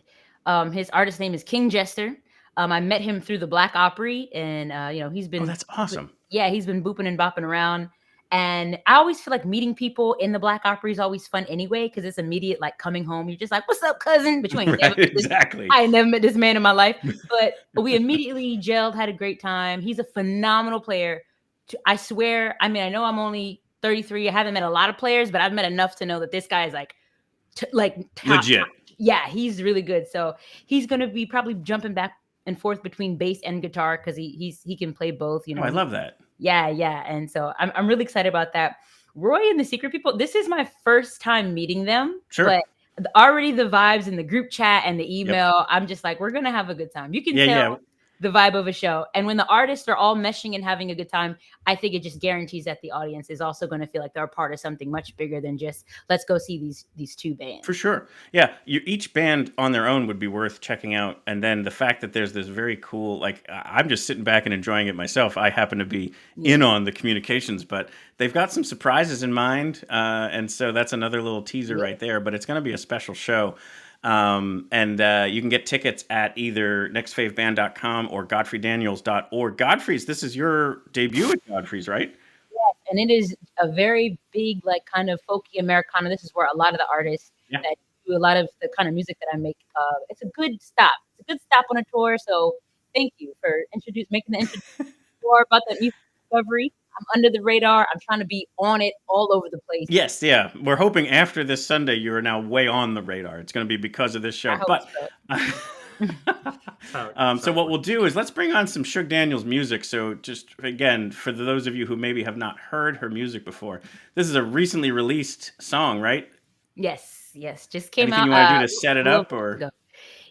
Speaker 14: his artist name is King Jester. I met him through the Black Opry, and he's been.
Speaker 3: Oh, that's awesome.
Speaker 14: Yeah, he's been booping and bopping around, and I always feel like meeting people in the Black Opry is always fun anyway, because it's immediate, like coming home. You're just like, "What's up, cousin?" But you ain't never
Speaker 3: exactly.
Speaker 14: I ain't never met this man in my life, but we immediately gelled, had a great time. He's a phenomenal player. I swear. I mean, I know I'm only 33. I haven't met a lot of players, but I've met enough to know that this guy is like
Speaker 3: legit.
Speaker 14: Yeah, he's really good. So he's going to be probably jumping back and forth between bass and guitar because he can play both.
Speaker 3: I love that.
Speaker 14: Yeah. And so I'm really excited about that. Roy and the Secret People. This is my first time meeting them.
Speaker 3: Sure.
Speaker 14: But already the vibes in the group chat and the email, I'm just like, we're going to have a good time. You can tell the vibe of a show. And when the artists are all meshing and having a good time, I think it just guarantees that the audience is also going to feel like they're a part of something much bigger than just, let's go see these two bands.
Speaker 3: For sure. Yeah. Each band on their own would be worth checking out. And then the fact that there's this very cool, like, I'm just sitting back and enjoying it myself. I happen to be in on the communications, but they've got some surprises in mind. And so that's another little teaser right there, but it's going to be a special show. And you can get tickets at either nextfavband.com or godfreydaniels.org. Godfrey's, this is your debut at Godfrey's, right?
Speaker 14: Yes, and it is a very big, like, kind of folky Americana. This is where a lot of the artists that do a lot of the kind of music that I make. It's a good stop. It's a good stop on a tour. So thank you for making the introduction about the music discovery. I'm under the radar. I'm trying to be on it all over the place.
Speaker 3: Yes, yeah. We're hoping after this Sunday you are now way on the radar. It's going to be because of this show. But so what we'll do is let's bring on some Shug Daniels music. So just again, for those of you who maybe have not heard her music before, this is a recently released song, right?
Speaker 14: Yes. Just came out.
Speaker 3: Anything you want to do to set it up, or?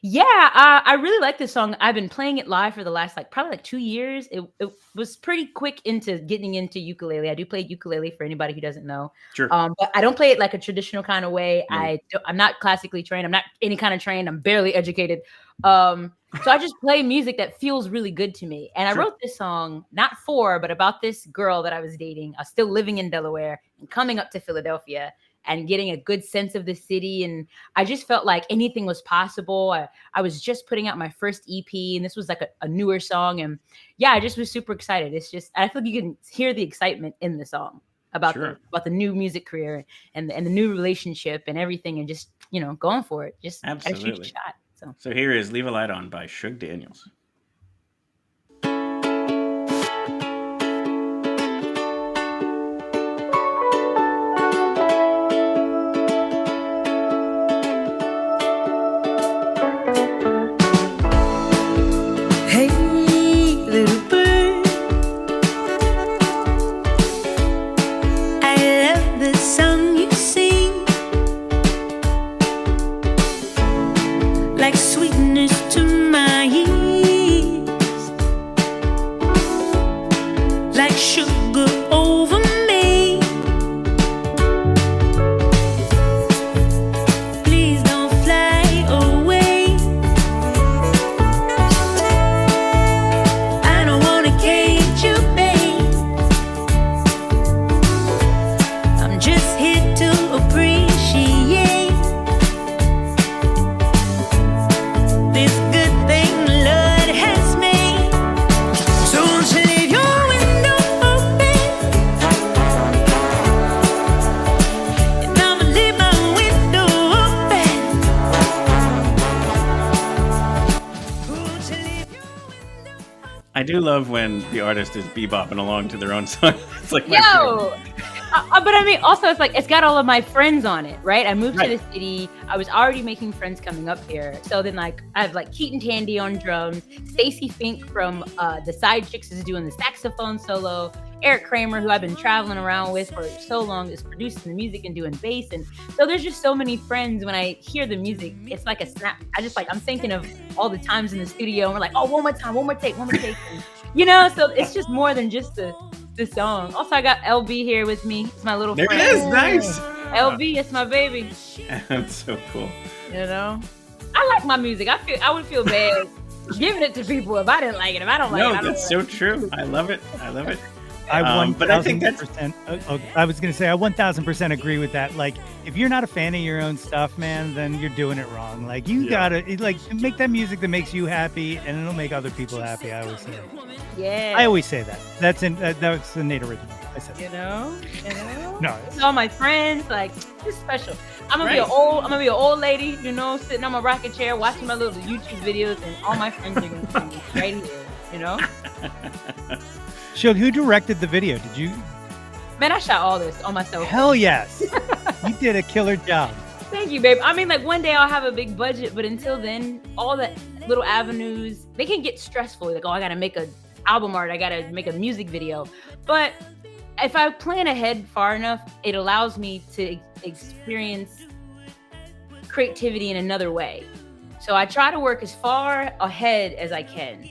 Speaker 14: Yeah, I really like this song. I've been playing it live for the last probably 2 years. It was pretty quick into getting into ukulele. I do play ukulele for anybody who doesn't know.
Speaker 3: Sure.
Speaker 14: But I don't play it like a traditional kind of way. I'm not classically trained. I'm not any kind of trained. I'm barely educated. So I just play music that feels really good to me. And I
Speaker 3: Sure.
Speaker 14: wrote this song not for, but about this girl that I was dating. I was still living in Delaware and coming up to Philadelphia and getting a good sense of the city. And I just felt like anything was possible. I was just putting out my first EP, and this was like a newer song. And yeah, I just was super excited. It's just, I feel like you can hear the excitement in the song about the new music career and the new relationship and everything, and just, going for it. Just gotta shoot
Speaker 3: Absolutely.
Speaker 14: a shot.
Speaker 3: So here is Leave a Light On by Shug Daniels.
Speaker 13: Hey, little bird, I love the song you sing, like sweetness to my ears, like sugar over me. Please don't fly away. I don't wanna cage you, babe. I'm just here to appreciate this good thing Lord has made. So won't you leave your window open, and I'ma leave my window open. Won't you leave your
Speaker 3: I do love when the artist is bebopping along to their own song. It's like my
Speaker 14: Yo! But I mean, also, it's like, it's got all of my friends on it, right? I moved to the city. I was already making friends coming up here. So then, like, I have, like, Keaton Tandy on drums. Stacy Fink from the Side Chicks is doing the saxophone solo. Eric Kramer, who I've been traveling around with for so long, is producing the music and doing bass. And so there's just so many friends. When I hear the music, it's like a snap. I'm thinking of all the times in the studio, and we're like, oh, one more time, one more take. And, so it's just more than just the song. Also, I got LB here with me. It's my little
Speaker 3: There
Speaker 14: friend.
Speaker 3: it is, nice.
Speaker 14: LB, it's my baby.
Speaker 3: That's so cool.
Speaker 14: I like my music. I would feel bad giving it to people if I didn't like it. If I don't like it, I don't
Speaker 3: that's so true. I love it.
Speaker 8: But I think that's
Speaker 3: 1000%.
Speaker 8: I was gonna say I 1000% agree with that. Like, if you're not a fan of your own stuff, man, then you're doing it wrong. Like, you gotta make that music that makes you happy, and it'll make other people happy. I always say.
Speaker 14: Yeah.
Speaker 8: I always say that. That's the Nate original. I said. No.
Speaker 14: It's all my friends. Like, it's special. I'm gonna be an old lady, sitting on my rocking chair watching my little YouTube videos, and all my friends are gonna be right here.
Speaker 8: Shug, who directed the video? Did you?
Speaker 14: Man, I shot all this on myself.
Speaker 8: Hell yes. You did a killer job.
Speaker 14: Thank you, babe. I mean, like, one day I'll have a big budget, but until then, all the little avenues, they can get stressful. Like, oh, I gotta make an album art, I gotta make a music video. But if I plan ahead far enough, it allows me to experience creativity in another way. So I try to work as far ahead as I can.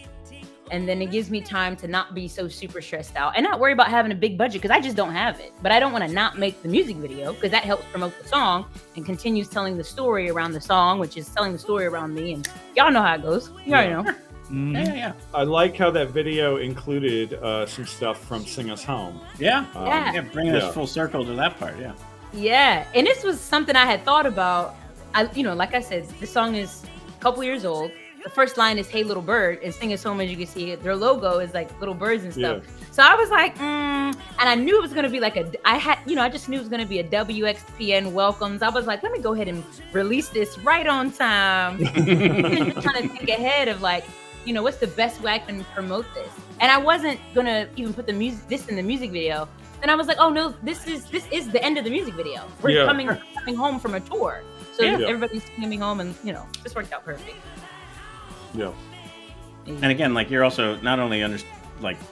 Speaker 14: And then it gives me time to not be so super stressed out and not worry about having a big budget, because I just don't have it. But I don't want to not make the music video, because that helps promote the song and continues telling the story around the song, which is telling the story around me. And y'all know how it goes. You already know.
Speaker 3: Yeah.
Speaker 9: I like how that video included some stuff from Sing Us Home.
Speaker 3: Bringing us full circle to that part.
Speaker 14: Yeah, and this was something I had thought about. Like I said, the song is a couple years old. The first line is "Hey Little Bird," and Sing Us Home, as you can see, their logo is like little birds and stuff.
Speaker 9: Yeah.
Speaker 14: So I was like, and I knew it was gonna be like I just knew it was gonna be a WXPN welcomes. I was like, let me go ahead and release this right on time. Just trying to think ahead of like, what's the best way I can promote this? And I wasn't gonna even put this in the music video. Then I was like, oh no, this is the end of the music video. We're coming home from a tour, so everybody's coming home, and this worked out perfect.
Speaker 9: Yeah.
Speaker 3: And again, like, you're also not only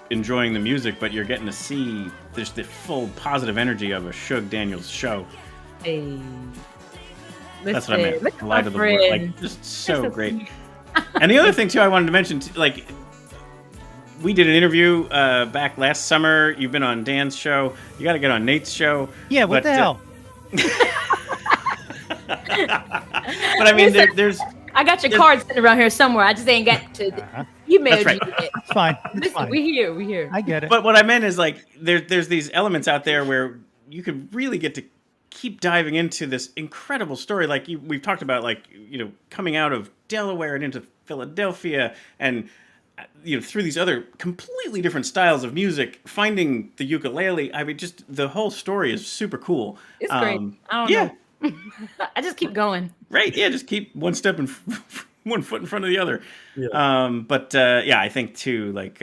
Speaker 3: enjoying the music, but you're getting to see there's the full positive energy of a Shug Daniels show.
Speaker 14: Hey.
Speaker 3: That's what I meant. Light of the world, like, just so great. And the other thing too, I wanted to mention, like, we did an interview back last summer. You've been on Dan's show. You got to get on Nate's show.
Speaker 8: Yeah, what the hell?
Speaker 3: But I mean, there's
Speaker 14: I got your card sitting around here somewhere. I just ain't got to email
Speaker 3: That's right.
Speaker 14: you yet.
Speaker 8: It's fine. It's
Speaker 14: Listen,
Speaker 8: fine.
Speaker 14: we here.
Speaker 8: I get it.
Speaker 3: But what I meant is like there's these elements out there where you could really get to keep diving into this incredible story. Like we've talked about, like, coming out of Delaware and into Philadelphia, and through these other completely different styles of music, finding the ukulele. I mean, just the whole story is super cool.
Speaker 14: It's great. I don't know. I just keep going.
Speaker 3: Right. Yeah. Just keep one step in one foot in front of the other.
Speaker 9: Yeah.
Speaker 3: But I think too, like,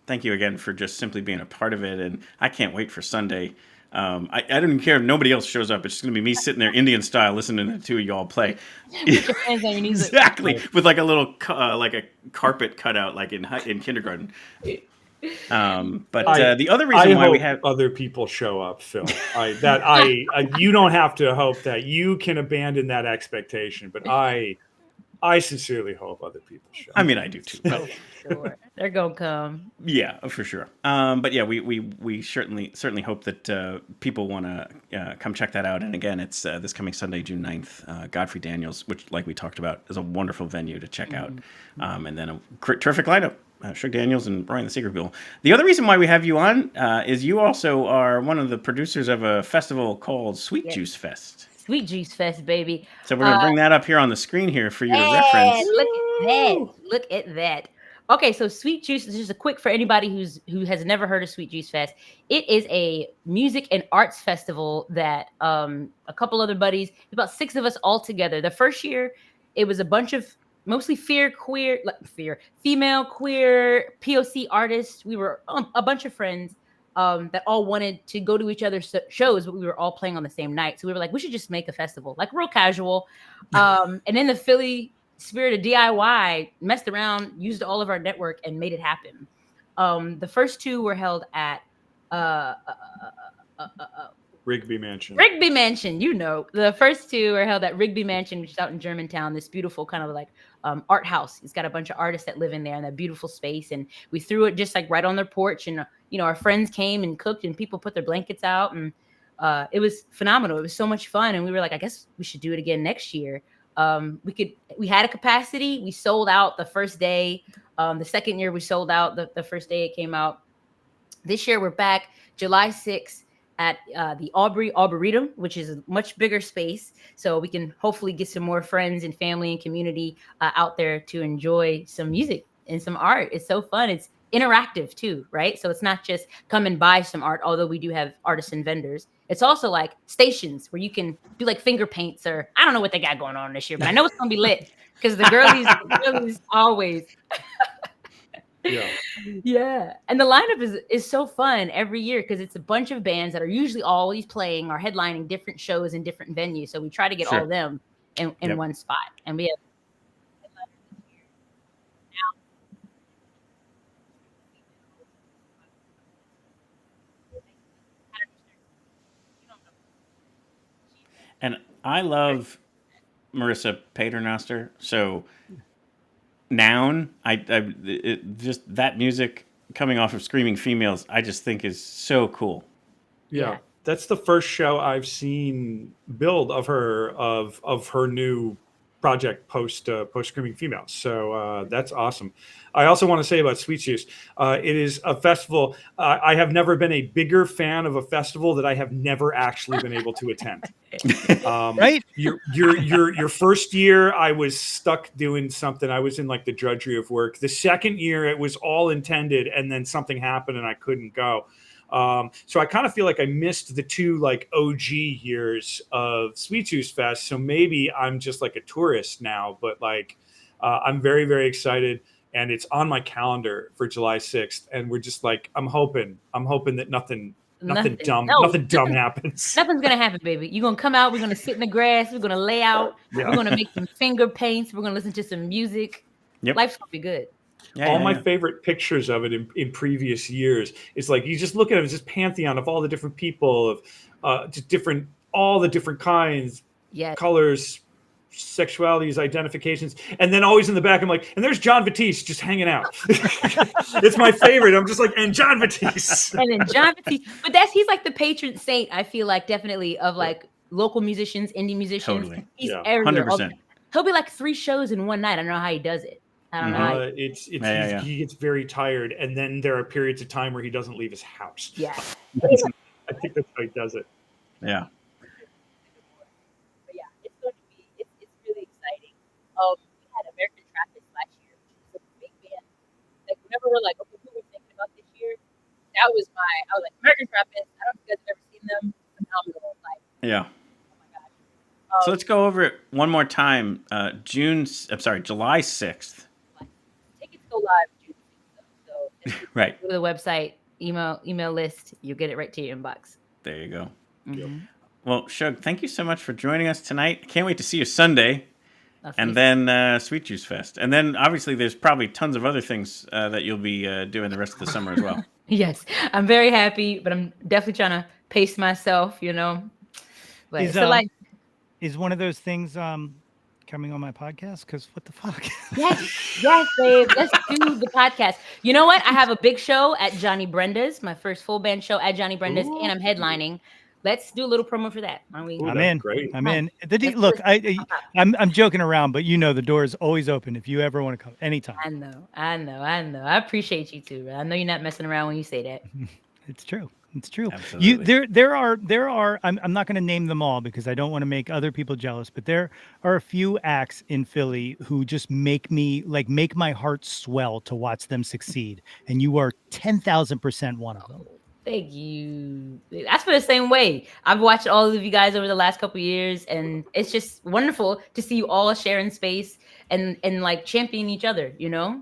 Speaker 3: thank you again for just simply being a part of it. And I can't wait for Sunday. I don't even care if nobody else shows up. It's just going to be me sitting there Indian style listening to the two of y'all play.
Speaker 14: Put your hands on your knees.
Speaker 3: Exactly. With like a little like a carpet cutout, like in kindergarten. But the other reason why we have
Speaker 9: other people show up, Phil, you don't have to hope that you can abandon that expectation, but I sincerely hope other people show up.
Speaker 3: I mean, I do too.
Speaker 14: Sure, they're gonna come.
Speaker 3: Yeah, for sure. But yeah, we certainly hope that people want to come check that out. And again, it's this coming Sunday, June 9th, Godfrey Daniels, which, like we talked about, is a wonderful venue to check out. And then a terrific lineup. Shug Daniels and Brian the Secret Bull. The other reason why we have you on is you also are one of the producers of a festival called Sweet Juice Fest.
Speaker 14: Sweet Juice Fest, baby.
Speaker 3: So we're going to bring that up here on the screen here for you to reference.
Speaker 14: Look at that. Okay, so Sweet Juice is just a quick for anybody who has never heard of Sweet Juice Fest. It is a music and arts festival that a couple other buddies, about 6 of us all together. The first year, it was a bunch of mostly female, queer, POC artists. We were a bunch of friends that all wanted to go to each other's shows, but we were all playing on the same night. So we were like, we should just make a festival, like real casual. And then the Philly spirit of DIY messed around, used all of our network, and made it happen. The first 2 were held at
Speaker 9: Rigby Mansion.
Speaker 14: The first 2 are held at Rigby Mansion, which is out in Germantown, this beautiful kind of like art house. It's got a bunch of artists that live in there in that beautiful space. And we threw it just like right on their porch. And, our friends came and cooked, and people put their blankets out. And it was phenomenal. It was so much fun. And we were like, I guess we should do it again next year. We had a capacity. We sold out the first day. The second year we sold out the first day it came out. This year we're back July 6th. At the Arboretum, which is a much bigger space. So we can hopefully get some more friends and family and community out there to enjoy some music and some art. It's so fun. It's interactive too, right? So it's not just come and buy some art, although we do have artists and vendors. It's also like stations where you can do like finger paints, or I don't know what they got going on this year, but I know it's going to be lit because the girlies always... Yeah. And the lineup is so fun every year because it's a bunch of bands that are usually always playing or headlining different shows in different venues. So we try to get all of them in one spot. And we have
Speaker 3: And I love Marissa Paternoster. So Noun, just that music coming off of Screaming Females, I just think is so cool.
Speaker 9: Yeah. That's the first show I've seen build of her new project post Screaming Females. So that's awesome. I also want to say about Sweet Juice, it is a festival. I have never been a bigger fan of a festival that I have never actually been able to attend.
Speaker 8: Right?
Speaker 9: Your first year, I was stuck doing something. I was in like the drudgery of work. The second year, it was all intended, and then something happened and I couldn't go. So I kind of feel like I missed the 2 like OG years of Sweet Juice Fest. So maybe I'm just like a tourist now, but like I'm very, very excited, and it's on my calendar for July 6th. And we're just like, I'm hoping that nothing dumb happens.
Speaker 14: Nothing's gonna happen, baby. You're gonna come out. We're gonna sit in the grass. We're gonna lay out. We're gonna make some finger paints. We're gonna listen to some music. Life's gonna be good.
Speaker 9: All my favorite pictures of it in previous years is like, you just look at it, it's just pantheon of all the different people of just all the different kinds, colors, sexualities, identifications. And then always in the back, I'm like, and there's John Batiste just hanging out. It's my favorite. I'm just like, and John Batiste.
Speaker 14: But he's like the patron saint, I feel like, definitely of like local musicians, indie musicians.
Speaker 3: Totally.
Speaker 14: He's everywhere.
Speaker 3: 100%.
Speaker 14: he'll be like 3 shows in one night. I don't know how he does it. I don't know. How
Speaker 9: He gets very tired, and then there are periods of time where he doesn't leave his house.
Speaker 14: Yeah.
Speaker 9: I think that's how he does it.
Speaker 3: Yeah.
Speaker 14: But yeah, it's going to be, it's really exciting. We had American Trappist last year, which is a big band. Like, whenever we're like, okay, who we're thinking about this year, I was like, American Trappist. I don't know if you guys have ever seen them. Phenomenal. Like,
Speaker 3: Yeah.
Speaker 14: oh my gosh.
Speaker 3: So let's go over it one more time. July 6th.
Speaker 14: Tickets go live June 6th, though. So just
Speaker 3: Right.
Speaker 14: go to the website, email list. You'll get it right to your inbox.
Speaker 3: There you go.
Speaker 14: Mm-hmm.
Speaker 3: Well, Shug, thank you so much for joining us tonight. Can't wait to see you Sunday.
Speaker 14: That's
Speaker 3: And
Speaker 14: amazing.
Speaker 3: then Sweet Juice Fest. And then obviously there's probably tons of other things that you'll be doing the rest of the summer as well.
Speaker 14: Yes, I'm very happy, but I'm definitely trying to pace myself, you know. But
Speaker 8: Is,
Speaker 14: so like,
Speaker 8: is one of those things coming on my podcast? Because what the fuck?
Speaker 14: yes, babe. Let's do the podcast. You know what? I have a big show at Johnny Brenda's, my first full band show at Johnny Brenda's, and I'm headlining. Let's do a little promo for that. Aren't we?
Speaker 8: I'm in.
Speaker 9: Great.
Speaker 8: I'm in. Look, I'm joking around, but you know the door is always open if you ever want to come anytime.
Speaker 14: I know. I appreciate you too. I know you're not messing around when you say that.
Speaker 8: It's true. It's true.
Speaker 3: Absolutely.
Speaker 8: There are. I'm not going to name them all because I don't want to make other people jealous. But there are a few acts in Philly who just make my heart swell to watch them succeed. And you are 10,000% one of them.
Speaker 14: Thank you. I feel the same way. I've watched all of you guys over the last couple of years, and it's just wonderful to see you all sharing space and like champion each other. You know,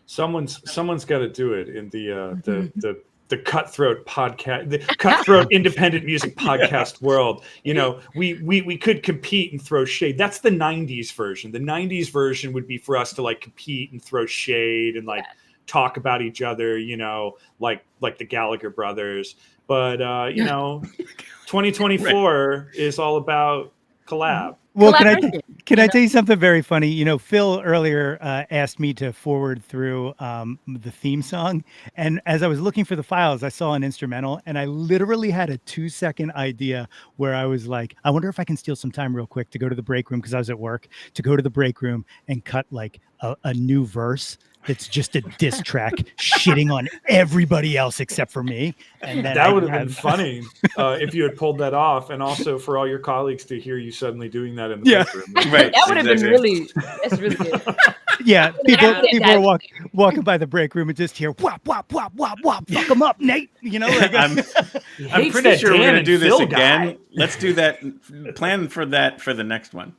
Speaker 9: Someone's got to do it in the cutthroat podcast, the cutthroat independent music podcast world. You know, we could compete and throw shade. That's the 90s version. The 90s version would be for us to like compete and throw shade and like talk about each other, you know, like the Gallagher brothers. But you know, 2024 is all about collab.
Speaker 8: Well, can I tell you something very funny? You know, Phil earlier asked me to forward through the theme song. And as I was looking for the files, I saw an instrumental and I literally had a 2-second idea where I was like, I wonder if I can steal some time real quick to go to the break room because I was at work, to go to the break room and cut like a new verse that's just a diss track shitting on everybody else except for me. And then
Speaker 9: that would have been funny if you had pulled that off, and also for all your colleagues to hear you suddenly doing that in the break room.
Speaker 3: Right.
Speaker 14: That would have been really. That's really good.
Speaker 8: Yeah, people are walking by the break room and just hear wop wop wop wop wop. Fuck them up, Nate. You know, like,
Speaker 3: I'm pretty sure we're gonna do this again. Let's do that. Plan for that for the next one.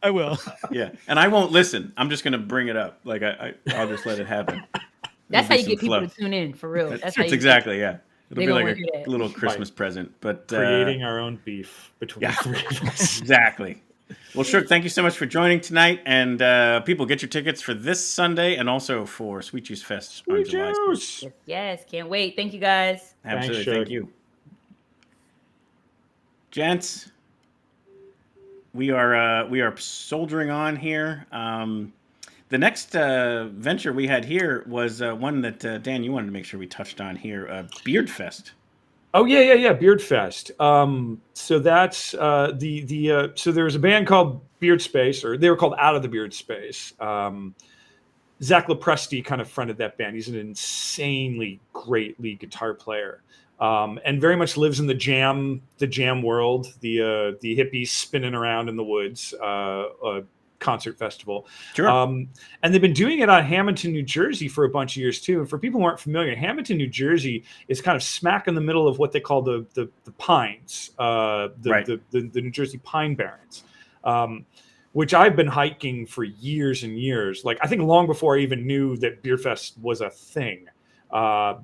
Speaker 8: I will.
Speaker 3: Yeah, and I won't listen. I'm just gonna bring it up. Like I'll just let it happen.
Speaker 14: That's how you get people to tune in for real. That's how you
Speaker 3: exactly. Yeah, it'll
Speaker 14: They
Speaker 3: be
Speaker 14: gonna
Speaker 3: like
Speaker 14: wanna hear
Speaker 3: a little Christmas present. But
Speaker 9: creating our own beef between the three of us.
Speaker 3: Exactly. Well, Shug, thank you so much for joining tonight. And people, get your tickets for this Sunday and also for Sweet Juice Fest on July 6th.
Speaker 14: Yes, can't wait. Thank you guys.
Speaker 3: Absolutely,
Speaker 9: Thanks,
Speaker 3: thank
Speaker 9: Shug.
Speaker 3: you. Gents, we are soldiering on here. The next venture we had here was one that Dan, you wanted to make sure we touched on here, Beard Fest.
Speaker 9: Oh yeah, Beard Fest. So that's so there was a band called Beard Space, or they were called Out of the Beard Space. Zach Lepresti kind of fronted that band. He's an insanely great lead guitar player, and very much lives in the jam world, the hippies spinning around in the woods. Concert festival.
Speaker 3: Sure.
Speaker 9: And they've been doing it on Hamilton, New Jersey for a bunch of years too. And for people who aren't familiar, Hamilton, New Jersey is kind of smack in the middle of what they call the pines, the New Jersey Pine Barrens, which I've been hiking for years and years. Like I think long before I even knew that Beer Fest was a thing. And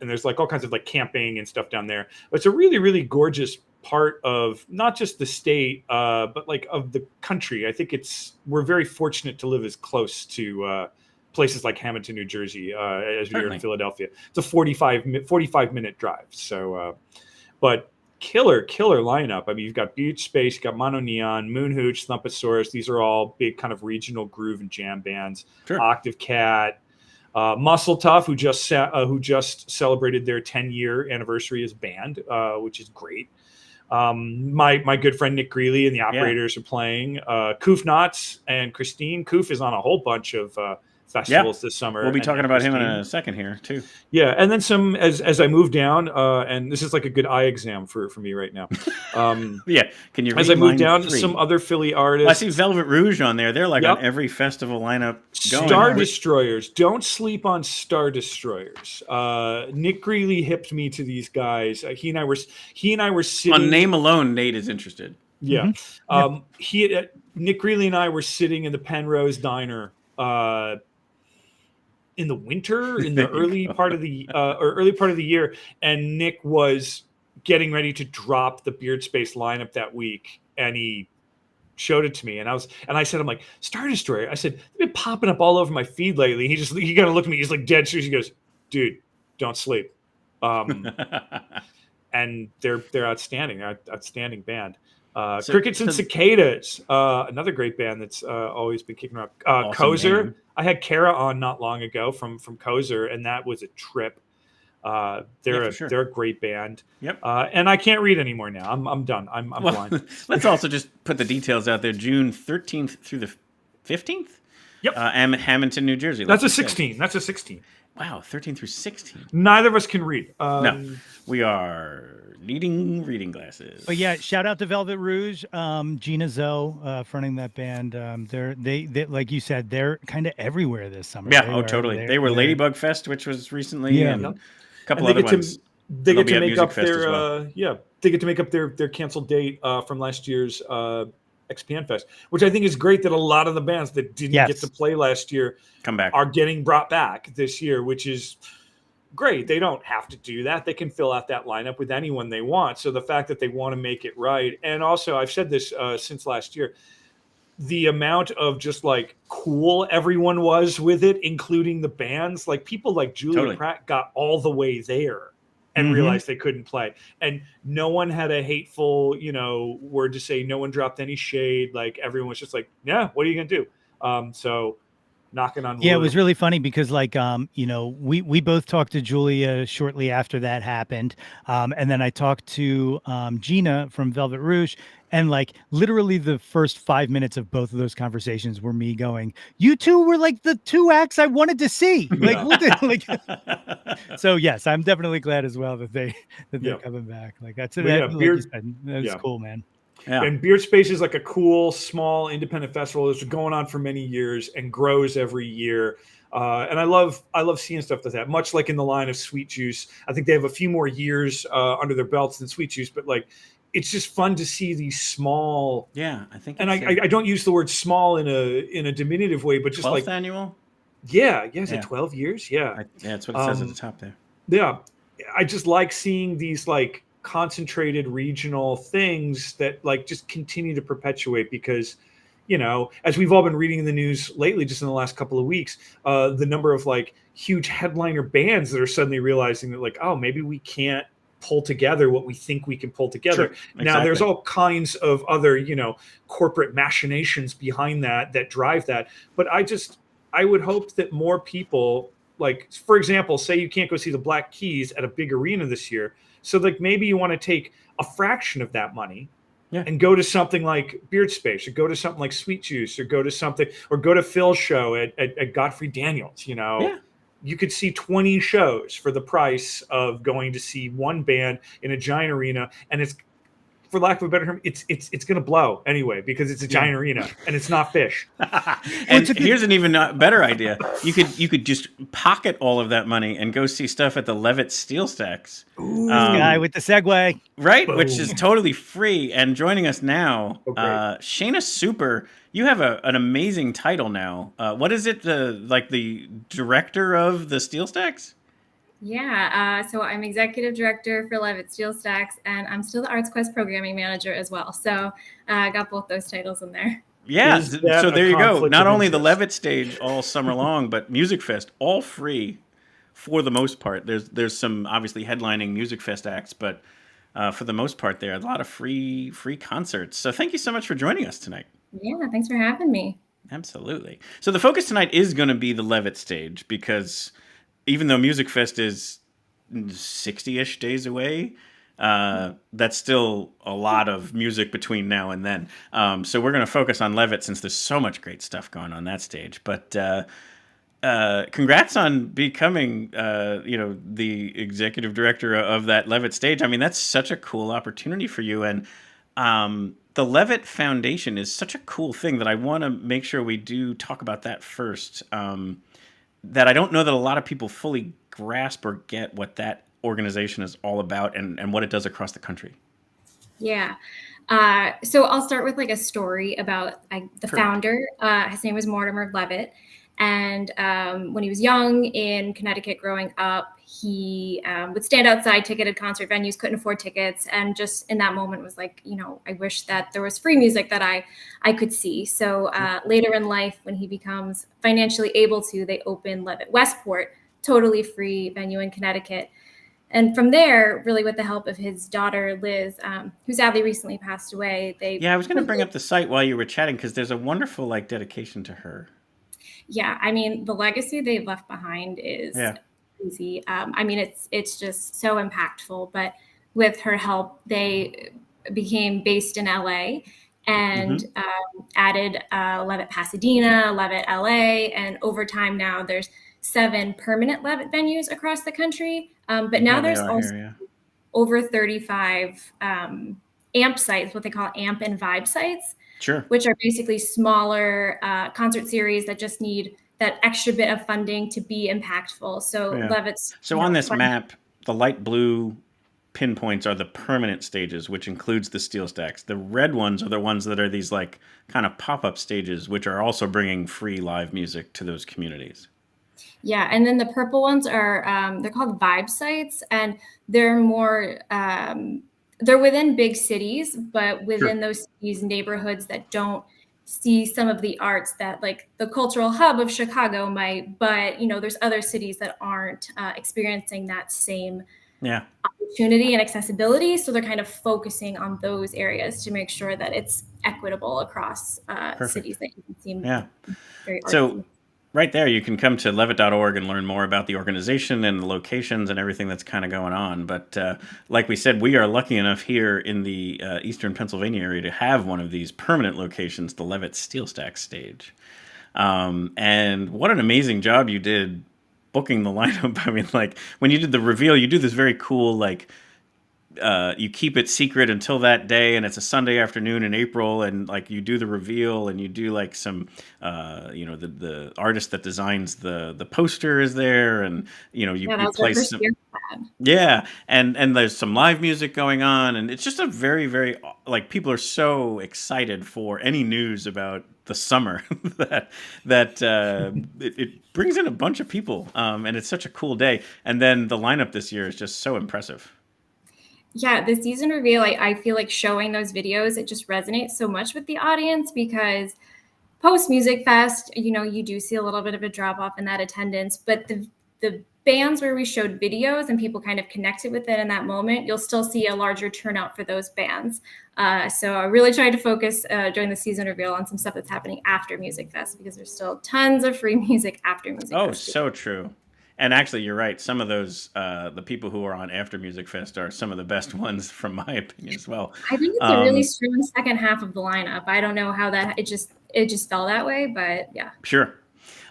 Speaker 9: there's like all kinds of like camping and stuff down there. But it's a really, really gorgeous part of not just the state, but like of the country. I think we're very fortunate to live as close to places like Hamilton, New Jersey, as we are in Philadelphia. It's a 45-minute drive. So, but killer lineup. I mean, you've got Beach Space, you've got Mono Neon, Moon Hooch, Thumposaurus. These are all big kind of regional groove and jam bands.
Speaker 3: Sure.
Speaker 9: Octave Cat, Muscle Tough, who just celebrated their 10-year anniversary as band, which is great. My good friend Nick Greeley and the Operators are playing. Koof Knotts and Christine. Koof is on a whole bunch of festivals this summer.
Speaker 3: We'll be
Speaker 9: and
Speaker 3: talking about him in
Speaker 9: Christine.
Speaker 3: a second here too.
Speaker 9: Yeah, and then some as I move down, and this is like a good eye exam for me right now.
Speaker 3: Yeah, can you read
Speaker 9: as I move
Speaker 3: line
Speaker 9: down,
Speaker 3: 3?
Speaker 9: some other Philly artists.
Speaker 3: Well, I see Velvet Rouge on there. They're like
Speaker 9: Yep.
Speaker 3: on every festival lineup. Going.
Speaker 9: Star Destroyers. Don't sleep on Star Destroyers. Nick Greeley hipped me to these guys. He and I were sitting
Speaker 3: On name alone, Nate is interested.
Speaker 9: Yeah. Nick Greeley and I were sitting in the Penrose Diner in the winter, in the early part of the year, and Nick was getting ready to drop the Beard Space lineup that week, and he showed it to me, and I said, I'm like, Star Destroyer. I said, they've been popping up all over my feed lately. He kind of looked at me. He's like dead serious. He goes, dude, don't sleep. And they're outstanding. They're outstanding band. Crickets and Cicadas, another great band that's always been kicking around.
Speaker 3: Awesome
Speaker 9: Kozer.
Speaker 3: name.
Speaker 9: I had Kara on not long ago from Kozer, and that was a trip. They're a great band.
Speaker 3: Yep.
Speaker 9: And I can't read anymore now. I'm done. I'm blind.
Speaker 3: Let's also just put the details out there. June 13th through the 15th.
Speaker 9: Yep.
Speaker 3: Hamilton, New Jersey.
Speaker 9: That's a 16. That's a 16.
Speaker 3: Wow, 13 through 16.
Speaker 9: Neither of us can read.
Speaker 3: No, we are needing reading glasses.
Speaker 8: But yeah, shout out to Velvet Rouge, Gina Zoe, fronting that band. They like you said, they're kind of everywhere this summer.
Speaker 3: Yeah, totally. They were Ladybug Fest, which was recently, and a couple other ones.
Speaker 9: They get to make up
Speaker 3: Musikfest as well.
Speaker 9: they get to make up their canceled date from last year's XPN Fest, which I think is great that a lot of the bands that didn't get to play last year
Speaker 3: come back,
Speaker 9: are getting brought back this year, which is great. They don't have to do that. They can fill out that lineup with anyone they want. So the fact that they want to make it right, and also I've said this since last year, the amount of just like cool everyone was with it, including the bands, like people like Julia Pratt got all the way there and realized they couldn't play, and no one had a hateful, word to say. No one dropped any shade. Like everyone was just like, yeah, what are you gonna do? So knocking on wood.
Speaker 8: Yeah, it was really funny because we both talked to Julia shortly after that happened, and then I talked to Gina from Velvet Rouge, and like literally the first 5 minutes of both of those conversations were me going, "You two were like the two acts I wanted to see." So yes, I'm definitely glad as well that they're coming back. Like that's that's cool, man.
Speaker 9: Yeah. And Beard Space is like a cool, small, independent festival that's going on for many years and grows every year. And I love seeing stuff like that. Much like in the line of Sweet Juice, I think they have a few more years under their belts than Sweet Juice, but like it's just fun to see these small.
Speaker 3: Yeah, I think.
Speaker 9: And I don't use the word small in a diminutive way, but just
Speaker 3: 12th
Speaker 9: like
Speaker 3: annual.
Speaker 9: Yeah. Is it 12 years? Yeah.
Speaker 3: That's what it says at the top there.
Speaker 9: Yeah, I just like seeing these like concentrated regional things that like just continue to perpetuate because as we've all been reading in the news lately, just in the last couple of weeks, the number of like huge headliner bands that are suddenly realizing that like, oh, maybe we can't pull together what we think we can pull together.
Speaker 3: Sure,
Speaker 9: Now there's all kinds of other corporate machinations behind that drive that, but I would hope that more people, like for example, say you can't go see the Black Keys at a big arena this year. So like maybe you want to take a fraction of that money and go to something like Beard Space or go to something like Sweet Juice or go to Phil's show at Godfrey Daniels. You could see 20 shows for the price of going to see one band in a giant arena. And it's, for lack of a better term, it's going to blow anyway because it's a giant arena and it's not Fish.
Speaker 3: And here's an even better idea: you could just pocket all of that money and go see stuff at the Levitt SteelStacks.
Speaker 8: Guy with the Segway,
Speaker 3: right?
Speaker 8: Boom.
Speaker 3: Which is totally free. And joining us now, Shayna Super. You have an amazing title now. What is it? The director of the SteelStacks?
Speaker 15: Yeah, so I'm executive director for Levitt SteelStacks, and I'm still the Arts Quest programming manager as well. So I got both those titles in there.
Speaker 3: Yeah, so there you go. Not only the Levitt stage all summer long, but Musikfest all free for the most part. There's some obviously headlining Musikfest acts, but for the most part, there are a lot of free concerts. So thank you so much for joining us tonight.
Speaker 15: Yeah, thanks for having me.
Speaker 3: Absolutely. So the focus tonight is going to be the Levitt stage because even though Musikfest is 60-ish days away, that's still a lot of music between now and then. So we're going to focus on Levitt since there's so much great stuff going on that stage. But congrats on becoming, the executive director of that Levitt stage. I mean, that's such a cool opportunity for you. And the Levitt Foundation is such a cool thing that I want to make sure we do talk about that first. That I don't know that a lot of people fully grasp or get what that organization is all about and what it does across the country.
Speaker 15: Yeah. So I'll start with like a story about the founder. His name was Mortimer Levitt. And when he was young in Connecticut growing up, he would stand outside ticketed concert venues, couldn't afford tickets. And just in that moment was like, I wish that there was free music that I could see. So later in life, when he becomes financially able to, they open Levitt Westport, totally free venue in Connecticut. And from there, really with the help of his daughter, Liz, who sadly recently passed away,
Speaker 3: I was going to bring up the site while you were chatting because there's a wonderful dedication to her.
Speaker 15: Yeah, I mean, the legacy they've left behind is crazy. I mean, it's just so impactful. But with her help, they became based in LA and added Levitt Pasadena, Levitt LA, and over time now there's 7 permanent Levitt venues across the country. But now there's also over 35 AMP sites, what they call AMP and Vibe sites.
Speaker 3: Sure.
Speaker 15: Which are basically smaller concert series that just need that extra bit of funding to be impactful. So Levitt's.
Speaker 3: So on this map, the light blue pinpoints are the permanent stages, which includes the SteelStacks. The red ones are the ones that are these kind of pop-up stages, which are also bringing free live music to those communities.
Speaker 15: Yeah, and then the purple ones are they're called Vibe sites, and they're more. They're within big cities, but within those cities, neighborhoods that don't see some of the arts that the cultural hub of Chicago might, but there's other cities that aren't experiencing that same opportunity and accessibility. So they're kind of focusing on those areas to make sure that it's equitable across cities that you can see. Very artsy.
Speaker 3: So right there, you can come to levitt.org and learn more about the organization and the locations and everything that's kind of going on. But like we said, we are lucky enough here in the eastern Pennsylvania area to have one of these permanent locations, the Levitt SteelStacks stage. And what an amazing job you did booking the lineup. I mean, when you did the reveal, you do this very cool, you keep it secret until that day, and it's a Sunday afternoon in April, and you do the reveal, and you do some the artist that designs the poster is there, and you play some and there's some live music going on, and it's just a very, very people are so excited for any news about the summer that it brings in a bunch of people, and it's such a cool day. And then the lineup this year is just so impressive.
Speaker 15: Yeah, the season reveal, I feel like showing those videos, it just resonates so much with the audience because post Musikfest, you do see a little bit of a drop off in that attendance, but the bands where we showed videos and people kind of connected with it in that moment, you'll still see a larger turnout for those bands. So I really tried to focus during the season reveal on some stuff that's happening after Musikfest because there's still tons of free music after Musikfest.
Speaker 3: Oh, so true. And actually, you're right. Some of those, the people who are on after Musikfest are some of the best ones, from my opinion, as well.
Speaker 15: I think it's a really strong second half of the lineup. I don't know how it just fell that way, but yeah.
Speaker 3: Sure.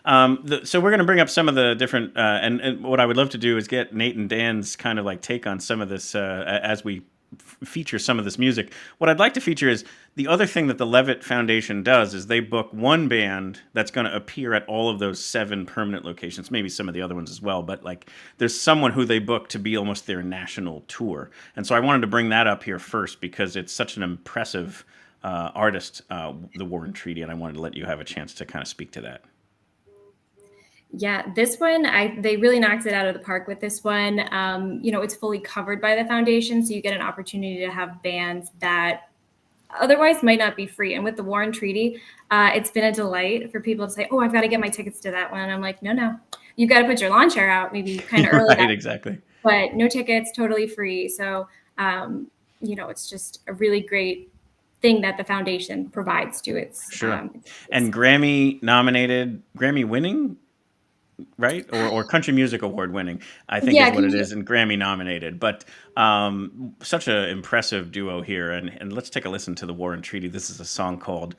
Speaker 3: So we're going to bring up some of the different, and what I would love to do is get Nate and Dan's kind of take on some of this as we feature some of this music. What I'd like to feature is the other thing that the Levitt Foundation does is they book one band that's going to appear at all of those 7 permanent locations, maybe some of the other ones as well, but there's someone who they book to be almost their national tour. And so I wanted to bring that up here first because it's such an impressive artist, the War and Treaty, and I wanted to let you have a chance to kind of speak to that.
Speaker 15: Yeah, this one, they really knocked it out of the park with this one. It's fully covered by the foundation, so you get an opportunity to have bands that otherwise might not be free. And with the War and Treaty, it's been a delight for people to say, oh, I've got to get my tickets to that one. And I'm like, no, you've got to put your lawn chair out maybe kind of early.
Speaker 3: Right, exactly.
Speaker 15: But no tickets, totally free. So, it's just a really great thing that the foundation provides to its.
Speaker 3: Sure. And Grammy nominated, Grammy winning right? Or Country Music Award winning, I think
Speaker 15: Yeah,
Speaker 3: is what it
Speaker 15: country-
Speaker 3: is, and Grammy nominated. But such an impressive duo here. And let's take a listen to the War and Treaty. This is a song called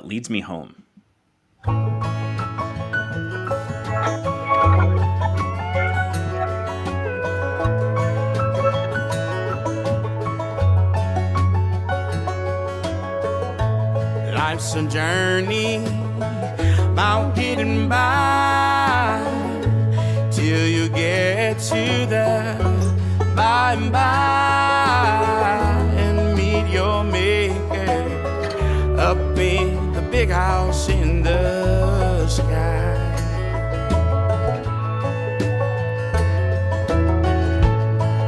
Speaker 3: Leads Me Home.
Speaker 13: Life's a journey, about getting by till you get to the by and by and meet your maker up in the big house in the sky.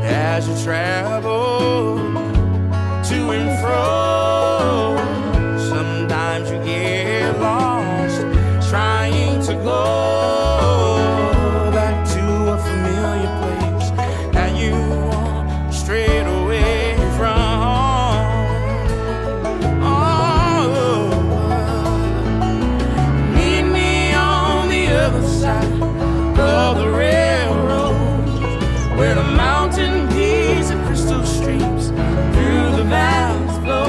Speaker 13: As you travel to and fro, sometimes you get lost trying to go back to a familiar place that you want straight away from. Oh, meet me on the other side of the railroad where the mountain peaks and crystal streams through the valleys flow.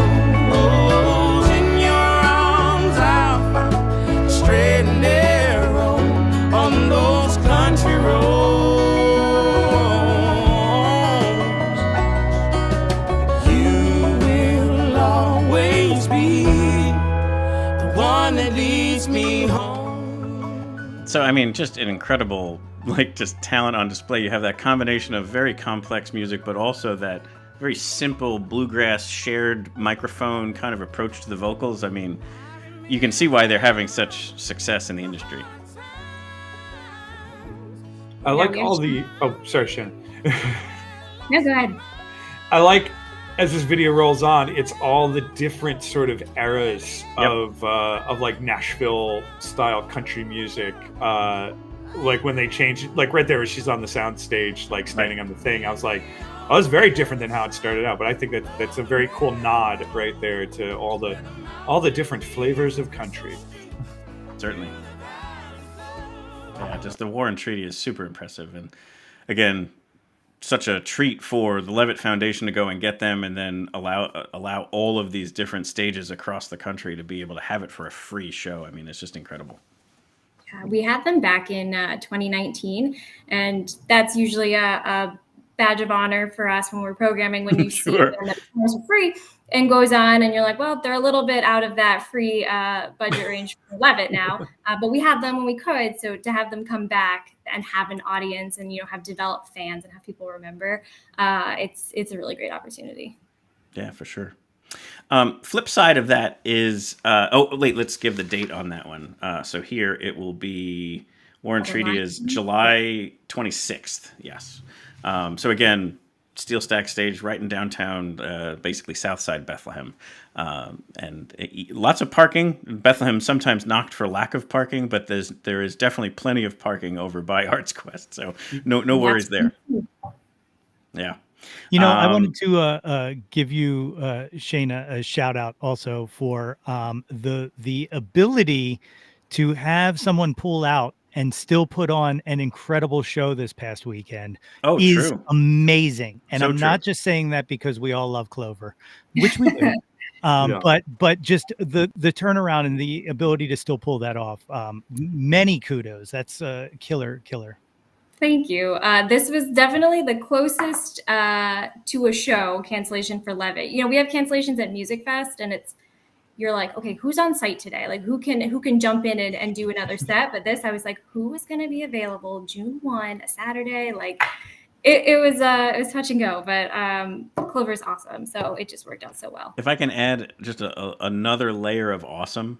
Speaker 13: Straight and narrow on those country roads. You will always be the one that leads me home.
Speaker 3: So, I mean, just an incredible, just talent on display. You have that combination of very complex music, but also that very simple bluegrass shared microphone kind of approach to the vocals. I mean, you can see why they're having such success in the industry.
Speaker 9: I like all the... Oh, sorry, Shannon.
Speaker 15: No, go ahead.
Speaker 9: I like, as this video rolls on, it's all the different sort of eras of like Nashville style country music. Like when they changed, like right there where she's on the sound stage, like standing on the thing, I was like, oh, it's very different than how it started out. But I think that's a very cool nod right there to all the different flavors of country.
Speaker 3: Certainly. Yeah, just the War and Treaty is super impressive. And again, such a treat for the Levitt Foundation to go and get them and then allow all of these different stages across the country to be able to have it for a free show. I mean, it's just incredible.
Speaker 15: Yeah, we had them back in 2019, and that's usually a badge of honor for us when we're programming, when you see them that it's for free and goes on and you're like, well, they're a little bit out of that free budget range for Levitt now, but we had them when we could. So to have them come back and have an audience and, have developed fans and have people remember, it's a really great opportunity.
Speaker 3: Yeah, for sure. Flip side of that is, let's give the date on that one. So here it will be, War and Treaty is July 26th. Yes. So again, SteelStacks stage right in downtown, basically Southside Bethlehem. And lots of parking. Bethlehem sometimes knocked for lack of parking, but there is definitely plenty of parking over by Arts Quest. So no worries there. Yeah.
Speaker 8: I wanted to give you, Shayna, a shout out also for the ability to have someone pull out and still put on an incredible show this past weekend is
Speaker 3: true.
Speaker 8: amazing. And
Speaker 3: So
Speaker 8: I'm not just saying that because we all love Clover, which we do. But just the turnaround and the ability to still pull that off. Many kudos. That's killer.
Speaker 15: Thank you. This was definitely the closest to a show cancellation for Levitt. We have cancellations at Musikfest, and you're like, okay, who's on site today? Like, who can jump in and do another set? But this, I was like, who is going to be available June 1, a Saturday? Like, it was touch and go, but Clover's awesome, so it just worked out so well.
Speaker 3: If I can add just another layer of awesome,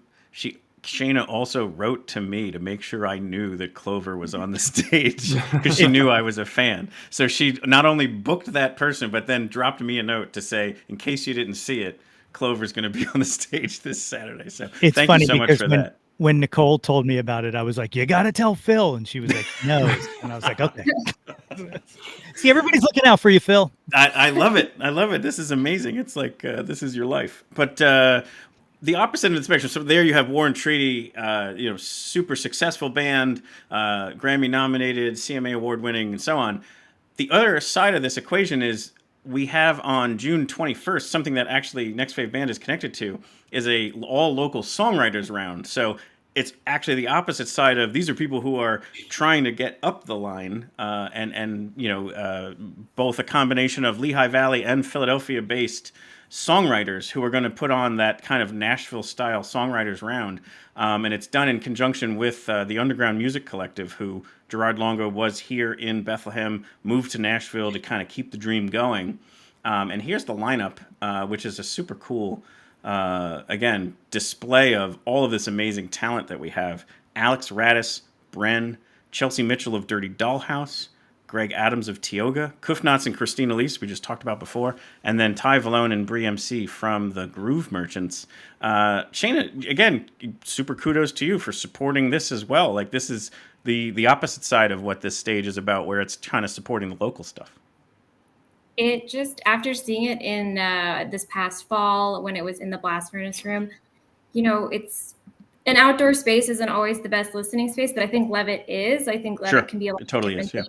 Speaker 3: Shayna also wrote to me to make sure I knew that Clover was on the stage because she knew I was a fan. So she not only booked that person, but then dropped me a note to say, in case you didn't see it, Clover's going to be on the stage this Saturday. So
Speaker 8: it's
Speaker 3: thank
Speaker 8: funny
Speaker 3: you so much for that.
Speaker 8: When Nicole told me about it, I was like, you got to tell Phil. And she was like, no. And I was like, okay. See, everybody's looking out for you, Phil.
Speaker 3: I love it. I love it. This is amazing. It's like, this is your life. But the opposite end of the spectrum. So there you have War and Treaty, super successful band, Grammy nominated, CMA award winning, and so on. The other side of this equation is we have on June 21st something that actually NextFavBand is connected to, is a all local songwriters round. So it's actually the opposite side of these are people who are trying to get up the line, and both a combination of Lehigh Valley and Philadelphia based songwriters who are going to put on that kind of Nashville style songwriters round. And it's done in conjunction with the Underground Music Collective, who Gerard Longo was here in Bethlehem, moved to Nashville to kind of keep the dream going. And here's the lineup, which is a super cool, again, display of all of this amazing talent that we have. Alex Radis, Bren, Chelsea Mitchell of Dirty Dollhouse, Greg Adams of Tioga, Kufnatz and Christina Lease, we just talked about before, and then Ty Valone and Brie MC from the Groove Merchants. Shayna, again, super kudos to you for supporting this as well. Like, this is the opposite side of what this stage is about, where it's kind of supporting the local stuff.
Speaker 15: It just, after seeing it in this past fall when it was in the Blast Furnace Room, it's an outdoor space isn't always the best listening space, but I think Levitt is. I think Levitt can be a lot.
Speaker 3: It totally is, yeah.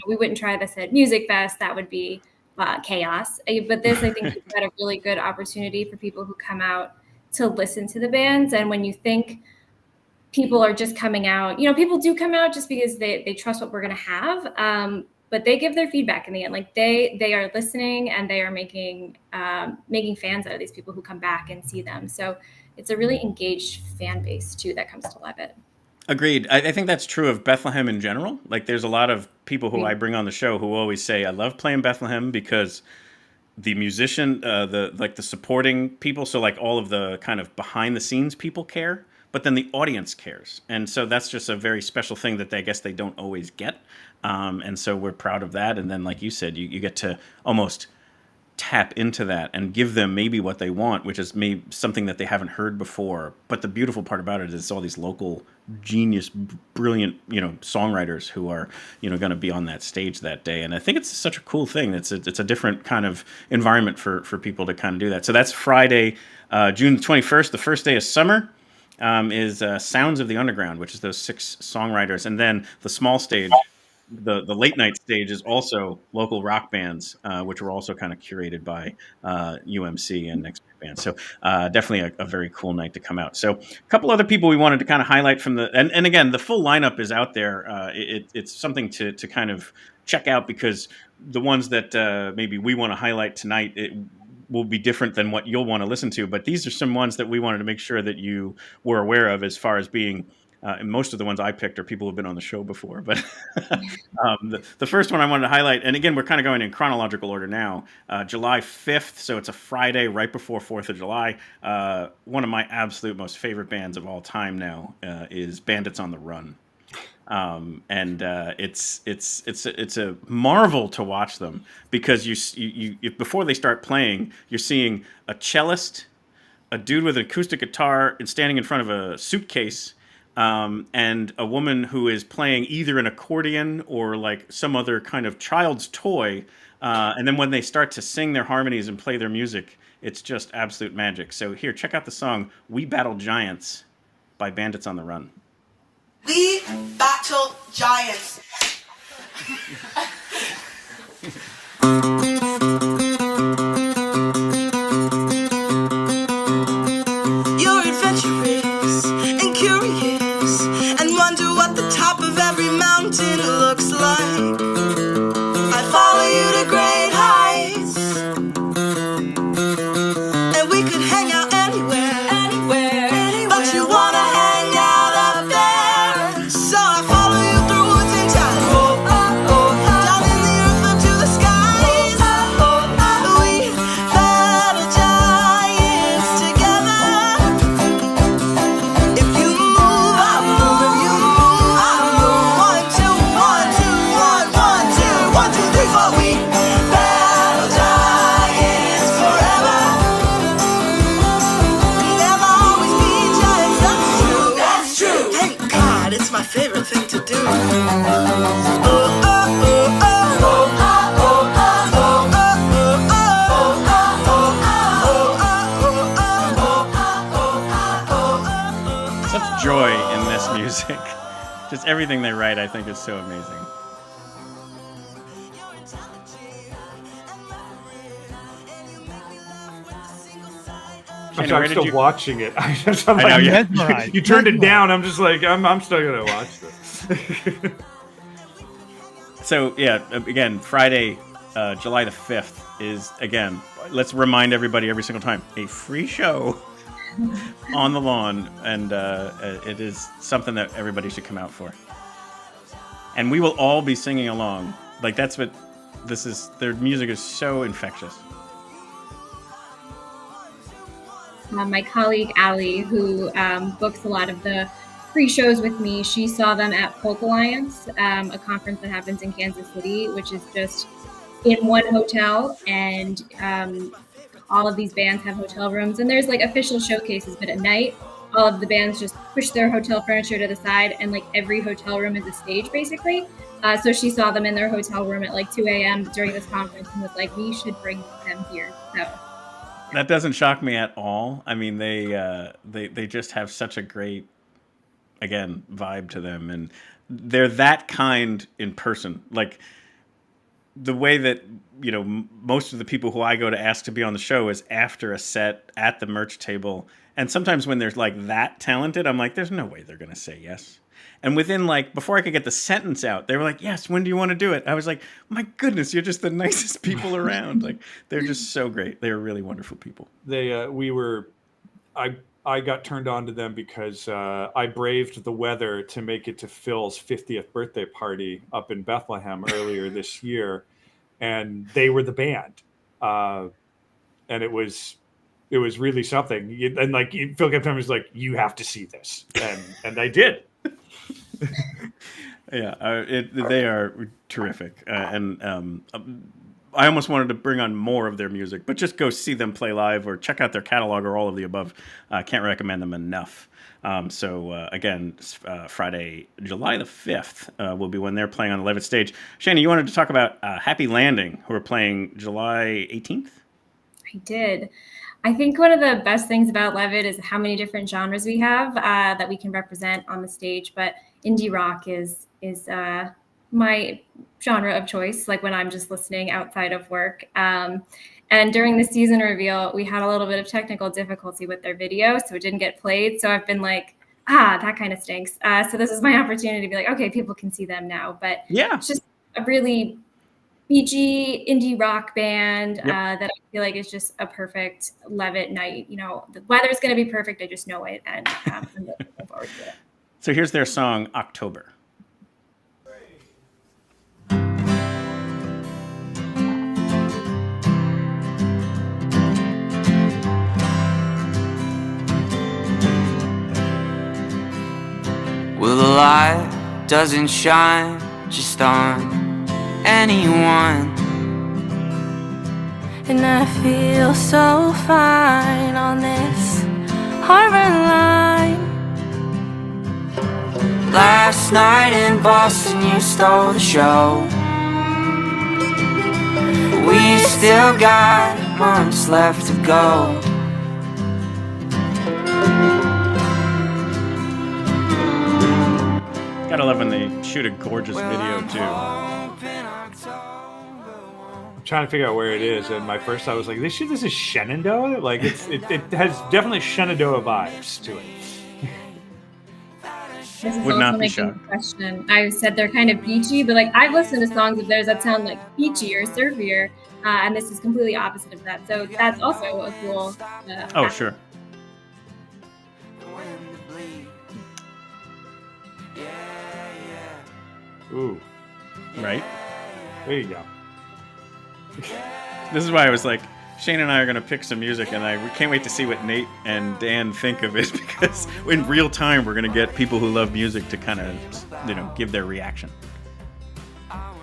Speaker 15: We wouldn't try this at Musikfest. That would be chaos. But this, I think, is a really good opportunity for people who come out to listen to the bands. And when you think people are just coming out, people do come out just because they trust what we're going to have. But they give their feedback in the end. Like they are listening and they are making fans out of these people who come back and see them. So it's a really engaged fan base too that comes to Levitt.
Speaker 3: Agreed. I think that's true of Bethlehem in general. Like, there's a lot of people who I bring on the show who always say, I love playing Bethlehem because the musician, the supporting people, so like all of the kind of behind the scenes people care, but then the audience cares. And so that's just a very special thing that I guess they don't always get. And so we're proud of that. And then, like you said, you get to almost tap into that and give them maybe what they want, which is maybe something that they haven't heard before. But the beautiful part about it is all these local genius, brilliant, songwriters who are, going to be on that stage that day. And I think it's such a cool thing. It's a different kind of environment for people to kind of do that. So that's Friday, June 21st, the first day of summer, is Sounds of the Underground, which is those 6 songwriters. And then the small stage, the late night stage, is also local rock bands, which were also kind of curated by UMC and NextFavBand. So definitely a very cool night to come out. So a couple other people we wanted to kind of highlight from and again, the full lineup is out there. It's something to kind of check out, because the ones that maybe we want to highlight tonight, it will be different than what you'll want to listen to. But these are some ones that we wanted to make sure that you were aware of, as far as being and most of the ones I picked are people who've been on the show before. But the first one I wanted to highlight, and again, we're kind of going in chronological order now, July 5th, so it's a Friday right before 4th of July. One of my absolute most favorite bands of all time now is Bandits on the Run. It's a marvel to watch them, because you before they start playing, you're seeing a cellist, a dude with an acoustic guitar and standing in front of a suitcase, and a woman who is playing either an accordion or like some other kind of child's toy. And then when they start to sing their harmonies and play their music, it's just absolute magic. So here, check out the song "We Battle Giants" by Bandits on the Run.
Speaker 16: We battle giants. You're adventurous and curious and wonder what the top of every mountain looks like. I follow you to great heights, and we could hang out anywhere, but you wanna hang out up there. So I follow you through woods and towns, down in the earth up to the skies.
Speaker 3: music. Just everything they write, I think, is so amazing.
Speaker 9: I'm still watching it.
Speaker 3: I know, yeah.
Speaker 9: You turned it down. I'm just like, I'm still gonna watch this.
Speaker 3: So yeah, again, Friday, July the 5th is, again, let's remind everybody every single time, a free show on the lawn, and it is something that everybody should come out for. And we will all be singing along. Like, that's what this is. Their music is so infectious.
Speaker 15: My colleague Allie, who books a lot of the free shows with me, she saw them at Folk Alliance, a conference that happens in Kansas City, which is just in one hotel, and all of these bands have hotel rooms, and there's like official showcases, but at night all of the bands just push their hotel furniture to the side, and like every hotel room is a stage basically. So she saw them in their hotel room at like 2 a.m. during this conference and was like, we should bring them here. So
Speaker 3: that doesn't shock me at all. I mean, they just have such a great, again, vibe to them, and they're that kind in person. Like, the way that, you know, most of the people who I go to ask to be on the show is after a set at the merch table. And sometimes when they're like that talented, I'm like, there's no way they're going to say yes. And within, like, before I could get the sentence out, they were like, yes, when do you want to do it? I was like, my goodness, you're just the nicest people around. Like, they're just so great. They're really wonderful people.
Speaker 9: I got turned on to them because I braved the weather to make it to Phil's 50th birthday party up in Bethlehem earlier this year, and they were the band, and it was really something. And like Phil kept telling me, like, you have to see this, and I did.
Speaker 3: Yeah, they are terrific, and I almost wanted to bring on more of their music, but just go see them play live or check out their catalog or all of the above. Can't recommend them enough. Again, Friday, July the 5th will be when they're playing on the Levitt stage. Shana, you wanted to talk about Happy Landing, who are playing July 18th?
Speaker 15: I did. I think one of the best things about Levitt is how many different genres we have that we can represent on the stage, but indie rock is my genre of choice, like when I'm just listening outside of work. And during the season reveal, we had a little bit of technical difficulty with their video, so it didn't get played. So I've been like, that kind of stinks. So this is my opportunity to be like, okay, people can see them now. But
Speaker 3: yeah,
Speaker 15: it's just a really beachy indie rock band that I feel like is just a perfect Levitt night. You know, the weather's going to be perfect. I just know it, and I'm looking forward to it.
Speaker 3: So here's their song, October.
Speaker 17: Well, the light doesn't shine just on anyone,
Speaker 13: and I feel so fine on this harbor line.
Speaker 17: Last night in Boston you stole the show. We still got months left to go.
Speaker 3: Gotta love when they shoot a gorgeous video too.
Speaker 9: I'm trying to figure out where it is, and my first thought was like, they shoot this in Shenandoah? Like, it has definitely Shenandoah vibes to it.
Speaker 15: This is
Speaker 3: Would
Speaker 15: also
Speaker 3: not be
Speaker 15: making
Speaker 3: shocked.
Speaker 15: a question. I said they're kind of beachy, but like I've listened to songs of theirs that sound like beachy or surfier, and this is completely opposite of that. So that's also a cool.
Speaker 3: Oh, sure.
Speaker 9: Ooh.
Speaker 3: Right?
Speaker 9: There you go.
Speaker 3: This is why I was like, Shane and I are going to pick some music, and I can't wait to see what Nate and Dan think of it, because in real time we're going to get people who love music to kind of, you know, give their reaction.
Speaker 9: I'm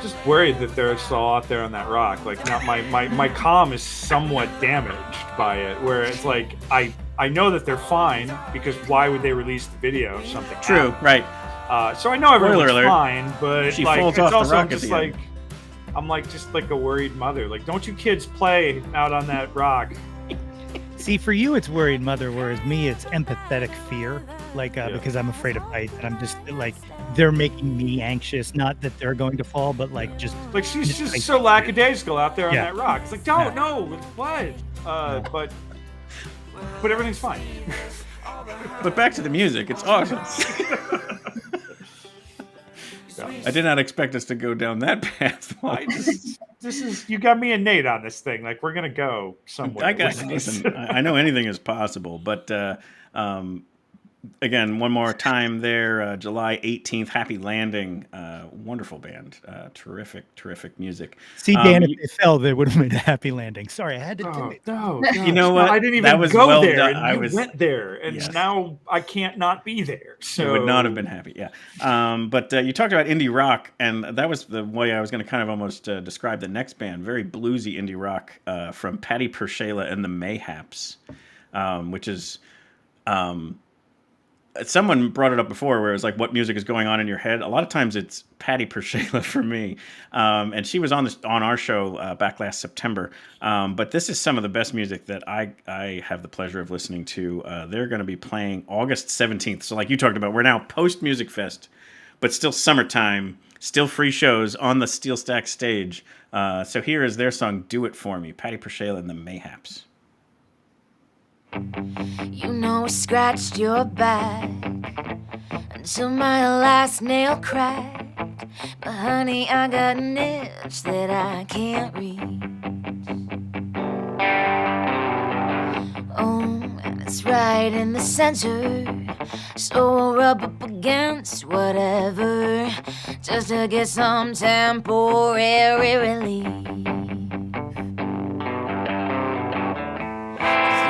Speaker 9: just worried that they're still out there on that rock. Like, not my comm is somewhat damaged by it, where it's like I know that they're fine, because why would they release the video if something
Speaker 3: True,
Speaker 9: happened?
Speaker 3: right.
Speaker 9: So I know everyone's
Speaker 3: Spoiler alert.
Speaker 9: fine, but
Speaker 3: She
Speaker 9: like,
Speaker 3: falls
Speaker 9: it's
Speaker 3: off the
Speaker 9: also
Speaker 3: rock at
Speaker 9: just
Speaker 3: the
Speaker 9: like
Speaker 3: end.
Speaker 9: I'm like just like a worried mother. Like, don't you kids play out on that rock?
Speaker 8: See, for you, it's worried mother, whereas me, it's empathetic fear. Like, because I'm afraid of heights, and I'm just like, they're making me anxious. Not that they're going to fall, but like just
Speaker 9: Like she's just
Speaker 8: like,
Speaker 9: so lackadaisical out there on
Speaker 8: Yeah.
Speaker 9: that rock. It's like, don't, no, what? But everything's fine.
Speaker 3: But back to the music, it's awesome. I did not expect us to go down that path.
Speaker 9: You got me and Nate on this thing. Like, we're gonna go somewhere.
Speaker 3: Listen, I know anything is possible, but again, one more time there, July 18th, Happy Landing, wonderful band, terrific music.
Speaker 8: See, Dan, if they fell, they would have made a happy landing. Sorry, I had to do it.
Speaker 9: No,
Speaker 3: you know what?
Speaker 9: I didn't even
Speaker 3: That was
Speaker 9: go
Speaker 3: well
Speaker 9: there.
Speaker 3: done.
Speaker 9: And you went there, and
Speaker 3: Yes.
Speaker 9: now I can't not be there. So
Speaker 3: You would not have been happy, yeah. But you talked about indie rock, and that was the way I was going to kind of almost describe the next band. Very bluesy indie rock from Patty Pershela and the Mayhaps, which is... someone brought it up before where it was like, what music is going on in your head? A lot of times it's Patty Pershela for me. And she was on our show back last September. But this is some of the best music that I have the pleasure of listening to. They're going to be playing August 17th. So like you talked about, we're now post Musikfest, but still summertime, still free shows on the SteelStacks stage. So here is their song, Do It For Me, Patty Pershela and the Mayhaps.
Speaker 18: You know I scratched your back until my last nail cracked. But honey, I got an itch that I can't reach. Oh, and it's right in the center, so I'll rub up against whatever, just to get some temporary relief.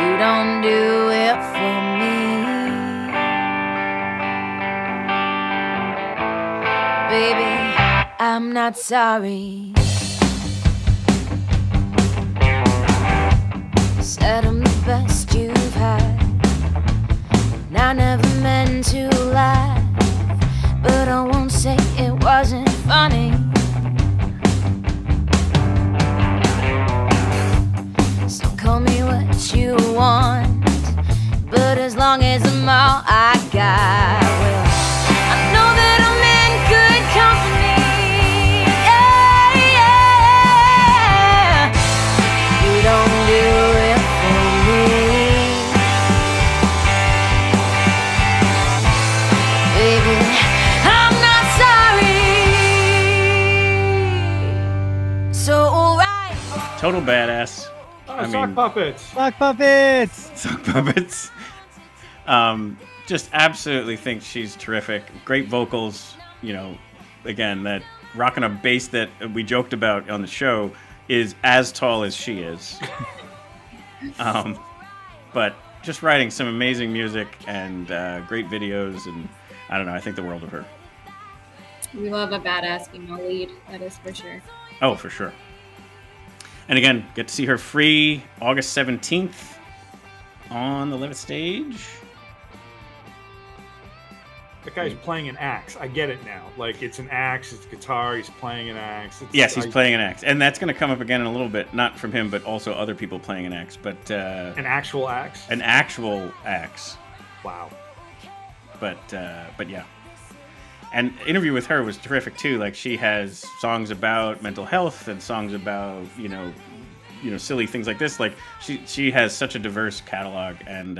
Speaker 18: You don't do it for me, baby, I'm not sorry. Said I'm the best you've had, and I never meant to laugh, but I won't say it wasn't funny. So call me what you want, but as long as I'm all I got, well, I know that I'm in good company. Yeah, you don't do it for me, baby, I'm not sorry. So alright.
Speaker 3: Total badass.
Speaker 9: Sock puppets.
Speaker 8: Sock puppets.
Speaker 3: Sock puppets. Just absolutely think she's terrific. Great vocals. You know, again, that rocking a bass that we joked about on the show is as tall as she is. But just writing some amazing music and great videos, and I don't know, I think the world of her.
Speaker 15: We love a badass female lead, that is for sure.
Speaker 3: Oh, for sure. And again, get to see her free August 17th on the Levitt stage.
Speaker 9: That guy's playing an axe. I get it now. Like, it's an axe, it's guitar, he's playing an axe.
Speaker 3: Yes, he's playing an axe. And that's going to come up again in a little bit. Not from him, but also other people playing an axe. But
Speaker 9: an actual axe?
Speaker 3: An actual axe.
Speaker 9: Wow.
Speaker 3: But yeah. And interview with her was terrific too. Like, she has songs about mental health and songs about, you know, silly things like this. Like, she has such a diverse catalog, and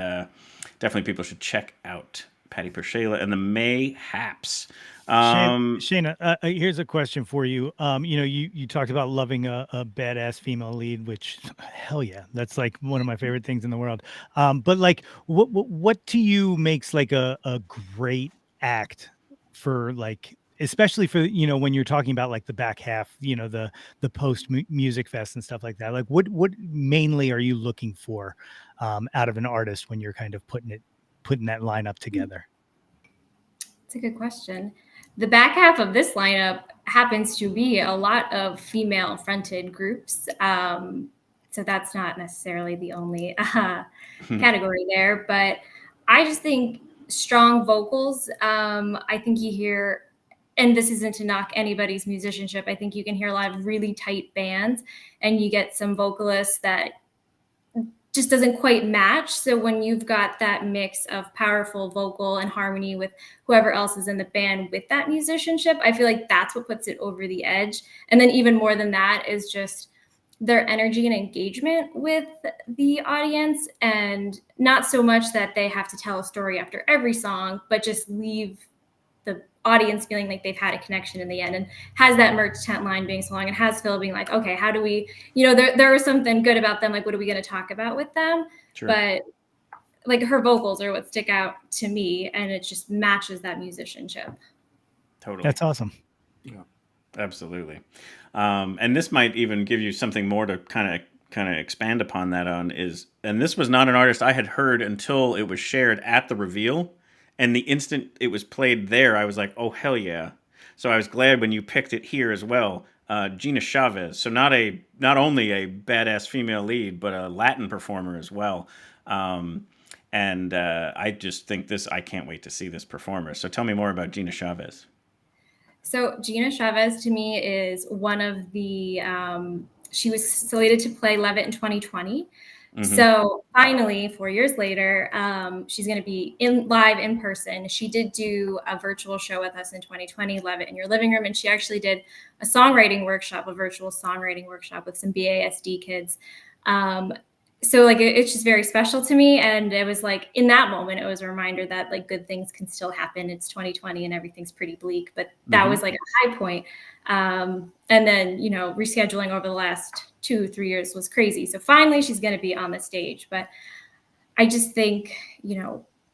Speaker 3: definitely people should check out Patty Pershela and the Mayhaps.
Speaker 8: Shayna, here's a question for you. You talked about loving a badass female lead, which hell yeah, that's like one of my favorite things in the world. But like, what to you makes like a great act for, like, especially for, when you're talking about like the back half, the post Musikfest and stuff like that? Like, what mainly are you looking for out of an artist when you're kind of putting that lineup together?
Speaker 15: That's a good question. The back half of this lineup happens to be a lot of female fronted groups. So that's not necessarily the only category there, but I just think strong vocals. I think you hear, and this isn't to knock anybody's musicianship, I think you can hear a lot of really tight bands, and you get some vocalists that just doesn't quite match. So when you've got that mix of powerful vocal and harmony with whoever else is in the band with that musicianship, I feel like that's what puts it over the edge. And then even more than that is just their energy and engagement with the audience, and not so much that they have to tell a story after every song, but just leave the audience feeling like they've had a connection in the end, and has that merch tent line being so long, and has Phil being like, okay, how do we, there was something good about them. Like, what are we going to talk about with them? Sure. But like her vocals are what stick out to me, and it just matches that musicianship.
Speaker 3: Totally.
Speaker 8: That's awesome.
Speaker 3: Yeah, absolutely. And this might even give you something more to kind of expand upon that on is, and this was not an artist I had heard until it was shared at the reveal. And the instant it was played there, I was like, oh, hell yeah. So I was glad when you picked it here as well. Gina Chavez. So not only a badass female lead, but a Latin performer as well. And I just think I can't wait to see this performer. So tell me more about Gina Chavez.
Speaker 15: So Gina Chavez to me is one of the, she was slated to play Levitt in 2020. Mm-hmm. So finally, 4 years later, she's going to be live in person. She did do a virtual show with us in 2020, Levitt in Your Living Room. And she actually did a songwriting workshop, a virtual songwriting workshop with some BASD kids. So like, it's just very special to me. And it was like, in that moment, it was a reminder that like good things can still happen. It's 2020 and everything's pretty bleak, but that was like a high point. And then, rescheduling over the last 2-3 years was crazy. So finally she's going to be on the stage, but I just think,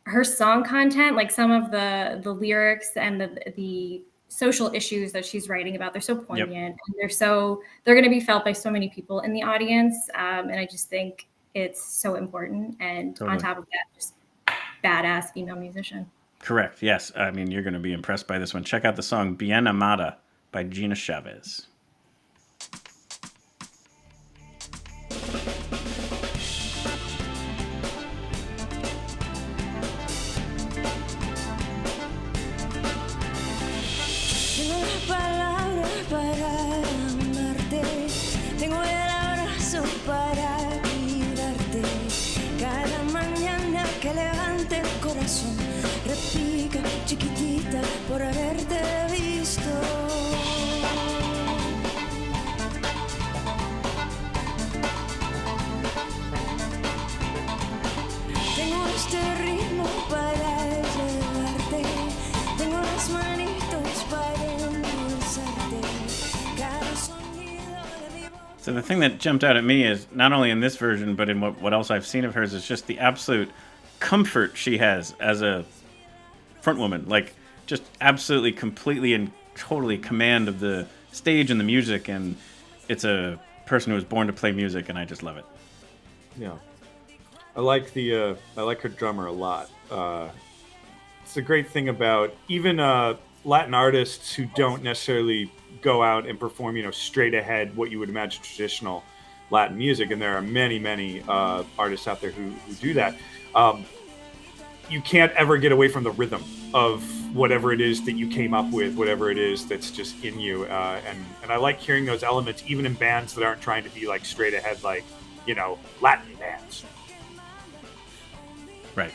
Speaker 15: her song content, like some of the lyrics and the social issues that she's writing about, they're so poignant. Yep. And they're going to be felt by so many people in the audience. And I just think it's so important. And totally. On top of that, just badass female musician.
Speaker 3: Correct. Yes. I mean, you're going to be impressed by this one. Check out the song Bien Amada by Gina Chavez.
Speaker 18: Tengo las palabras para amarte, tengo el abrazo para cuidarte. Cada mañana que levante el corazón, repica chiquitita por haberte visto. Tengo este ritmo para llevarte, tengo las manitos para endulzarte, cada sonido de mi voz.
Speaker 3: So the thing that jumped out at me is not only in this version, but in what else I've seen of hers is just the absolute comfort she has as a front woman. Like, just absolutely, completely, and totally command of the stage and the music. And it's a person who was born to play music, and I just love it.
Speaker 9: Yeah. I like her drummer a lot. It's a great thing about even Latin artists who don't necessarily go out and perform, straight ahead what you would imagine traditional Latin music, and there are many artists out there who do that. You can't ever get away from the rhythm of whatever it is that you came up with, whatever it is that's just in you, and I like hearing those elements even in bands that aren't trying to be like straight ahead, like Latin bands.
Speaker 3: Right.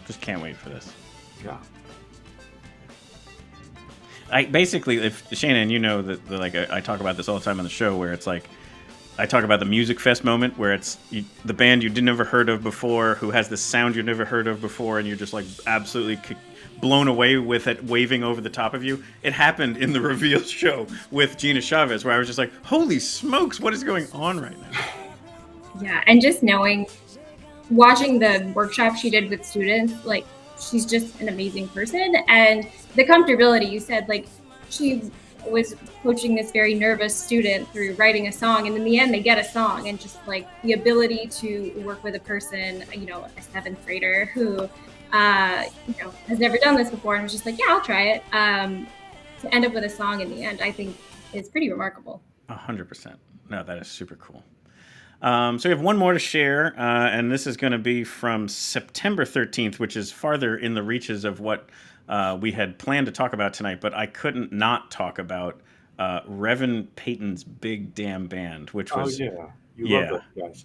Speaker 3: Just can't wait for this.
Speaker 9: Yeah.
Speaker 3: I basically, if Shannon, that I talk about this all the time on the show, where it's like I talk about the Musikfest moment, where it's the band you never heard of before, who has this sound you've never heard of before, and you're just like absolutely blown away with it waving over the top of you. It happened in the reveal show with Gina Chavez, where I was just like, holy smokes, what is going on right now?
Speaker 15: Yeah, and just watching the workshop she did with students, like, she's just an amazing person. And the comfortability, you said, like, she was coaching this very nervous student through writing a song, and in the end they get a song, and just like the ability to work with a person, a seventh grader who has never done this before and was just like, yeah, I'll try it, to end up with a song in the end, I think is pretty remarkable.
Speaker 3: 100%. No, that is super cool. So we have one more to share, and this is going to be from September 13th, which is farther in the reaches of what we had planned to talk about tonight, but I couldn't not talk about Revan Payton's Big Damn Band, which was
Speaker 9: you love those guys.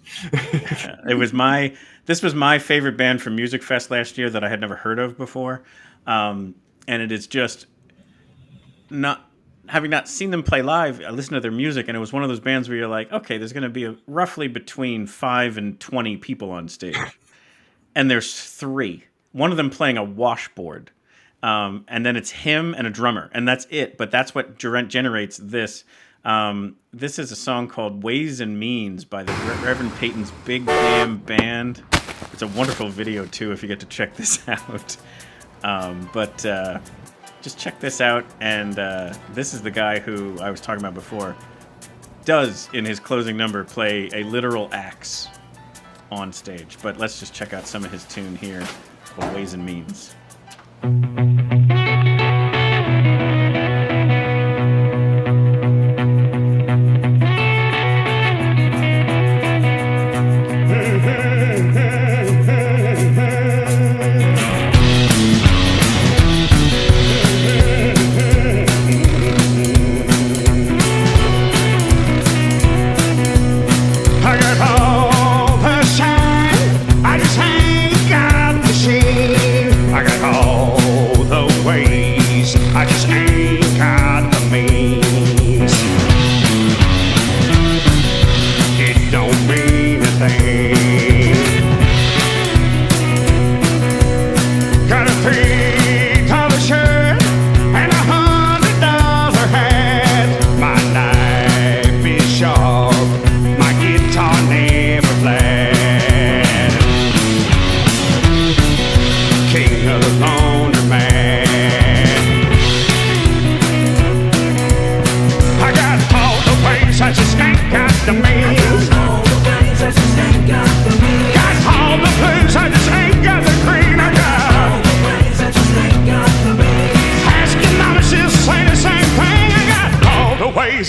Speaker 3: This was my favorite band from Musikfest last year that I had never heard of before, and it is just not. Having not seen them play live, I listened to their music, and it was one of those bands where you're like, okay, there's going to be roughly between 5 and 20 people on stage. And there's 3. One of them playing a washboard. And then it's him and a drummer, and that's it. But that's what generates this. This is a song called Ways and Means by the Reverend Payton's Big Damn Band. It's a wonderful video, too, if you get to check this out. Just check this out, and this is the guy who I was talking about before. Does, in his closing number, play a literal axe on stage. But let's just check out some of his tune here called Ways and Means.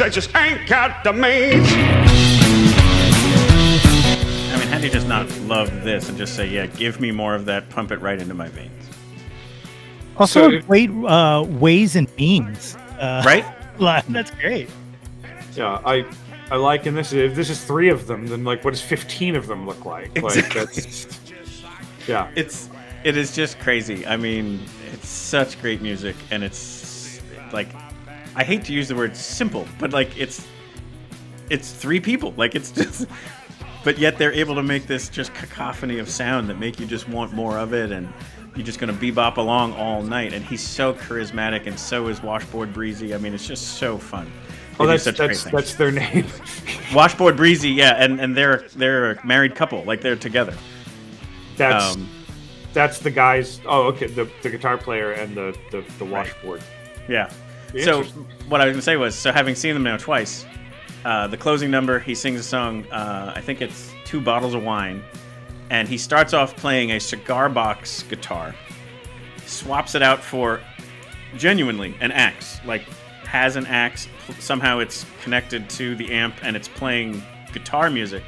Speaker 19: I just ain't got the means.
Speaker 3: I mean, how do you just not love this and just say, yeah, give me more of that, pump it right into my veins?
Speaker 8: Also, great ways and means.
Speaker 3: Right?
Speaker 8: That's great.
Speaker 9: Yeah, I like, and this is 3 of them, then like what does 15 of them look like?
Speaker 3: Exactly.
Speaker 9: Like that's, yeah.
Speaker 3: It is just crazy. I mean, it's such great music, and it's like, I hate to use the word simple, but like it's 3 people. Like it's just, but yet they're able to make this just cacophony of sound that make you just want more of it, and you're just gonna bebop along all night. And he's so charismatic, and so is Washboard Breezy. I mean, it's just so fun.
Speaker 9: Oh, that's their name.
Speaker 3: Washboard Breezy, yeah, and they're a married couple, like they're together.
Speaker 9: That's the guys. Oh, okay, the guitar player and the washboard.
Speaker 3: Yeah. So what I was gonna say was, so having seen them now twice, the closing number, he sings a song. I think it's 2 Bottles of Wine, and he starts off playing a cigar box guitar, swaps it out for genuinely an axe, like has an axe. Somehow it's connected to the amp and it's playing guitar music.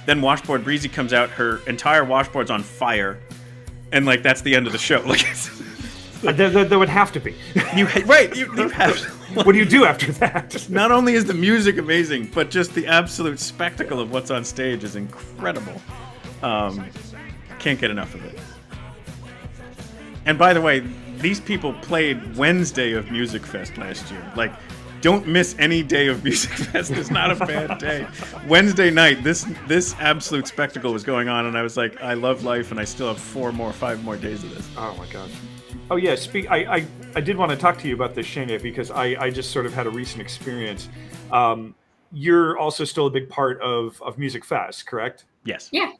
Speaker 3: Then Washboard Breezy comes out, her entire washboard's on fire, and like that's the end of the show. Like.
Speaker 9: There would have to be.
Speaker 3: You have to.
Speaker 9: What do you do after that?
Speaker 3: Not only is the music amazing, but just the absolute spectacle of what's on stage is incredible. Can't get enough of it. And by the way, these people played Wednesday of Musikfest last year. Like, don't miss any day of Musikfest. It's not a bad day. Wednesday night, this absolute spectacle was going on, and I was like, I love life, and I still have 5 more days of this.
Speaker 9: Oh my god. Oh yeah, I did want to talk to you about this, Shane, because I just sort of had a recent experience. You're also still a big part of Musikfest, correct?
Speaker 3: Yes.
Speaker 15: Yeah.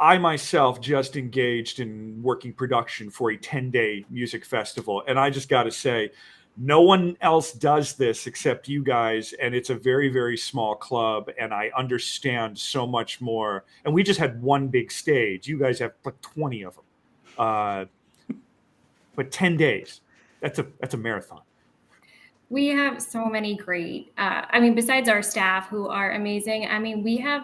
Speaker 9: I myself just engaged in working production for a 10-day music festival, and I just got to say, no one else does this except you guys, and it's a very, very small club, and I understand so much more. And we just had one big stage. You guys have like 20 of them. But 10 days, that's a marathon.
Speaker 15: We have so many great, besides our staff who are amazing, we have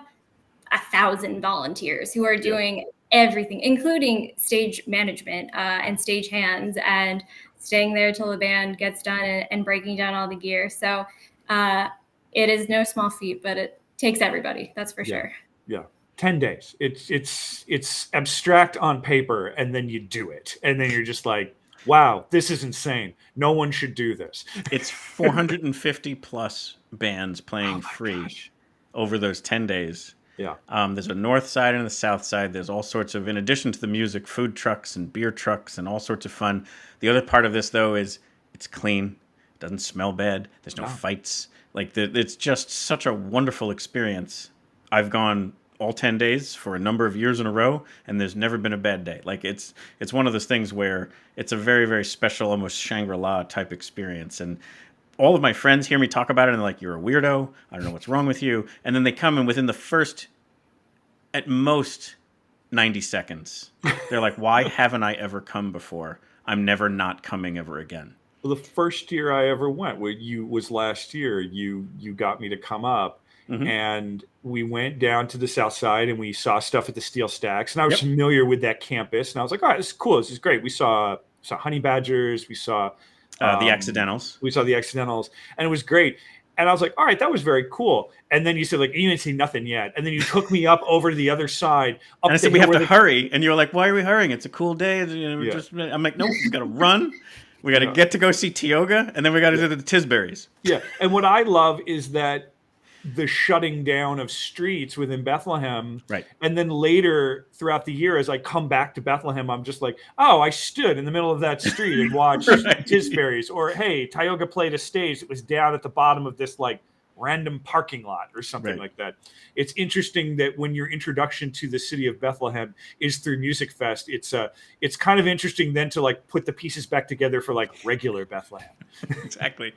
Speaker 15: 1,000 volunteers who are doing everything, including stage management and stage hands and staying there till the band gets done and breaking down all the gear. So it is no small feat, but it takes everybody. That's for sure.
Speaker 9: Yeah. 10 days. It's abstract on paper, and then you do it. And then you're just like, wow, this is insane. No one should do this.
Speaker 3: It's 450 plus bands playing free over those 10 days.
Speaker 9: Yeah.
Speaker 3: There's a north side and a south side. There's all sorts of, in addition to the music, food trucks and beer trucks and all sorts of fun. The other part of this, though, is it's clean. It doesn't smell bad. There's no fights. Like, it's just such a wonderful experience. I've gone all 10 days for a number of years in a row, and there's never been a bad day. Like, it's one of those things where it's a very, very special, almost Shangri-La type experience. And all of my friends hear me talk about it, and they're like, you're a weirdo. I don't know what's wrong with you. And then they come, and within the first, at most, 90 seconds, they're like, why haven't I ever come before? I'm never not coming ever again.
Speaker 9: Well, the first year I ever went was last year. You got me to come up. Mm-hmm. And we went down to the south side and we saw stuff at the SteelStacks. And I was familiar with that campus. And I was like, all right, this is cool. This is great. We saw honey badgers. We saw
Speaker 3: the accidentals.
Speaker 9: We saw the accidentals. And it was great. And I was like, all right, that was very cool. And then you said, like, you didn't see nothing yet. And then you took me up over to the other side.
Speaker 3: And I said, we have to hurry. And you were like, why are we hurrying? It's a cool day. I'm like, no, we got to run. We got to get to go see Tioga. And then we got to do the Tisberries.
Speaker 9: Yeah. And what I love is that the shutting down of streets within Bethlehem.
Speaker 3: Right.
Speaker 9: And then later throughout the year, as I come back to Bethlehem, I'm just like, oh, I stood in the middle of that street and watched Tisberries. Or, hey, Tioga played a stage that was down at the bottom of this, like, random parking lot or something like that. It's interesting that when your introduction to the city of Bethlehem is through Musikfest, it's kind of interesting then to, like, put the pieces back together for, like, regular Bethlehem.
Speaker 3: Exactly.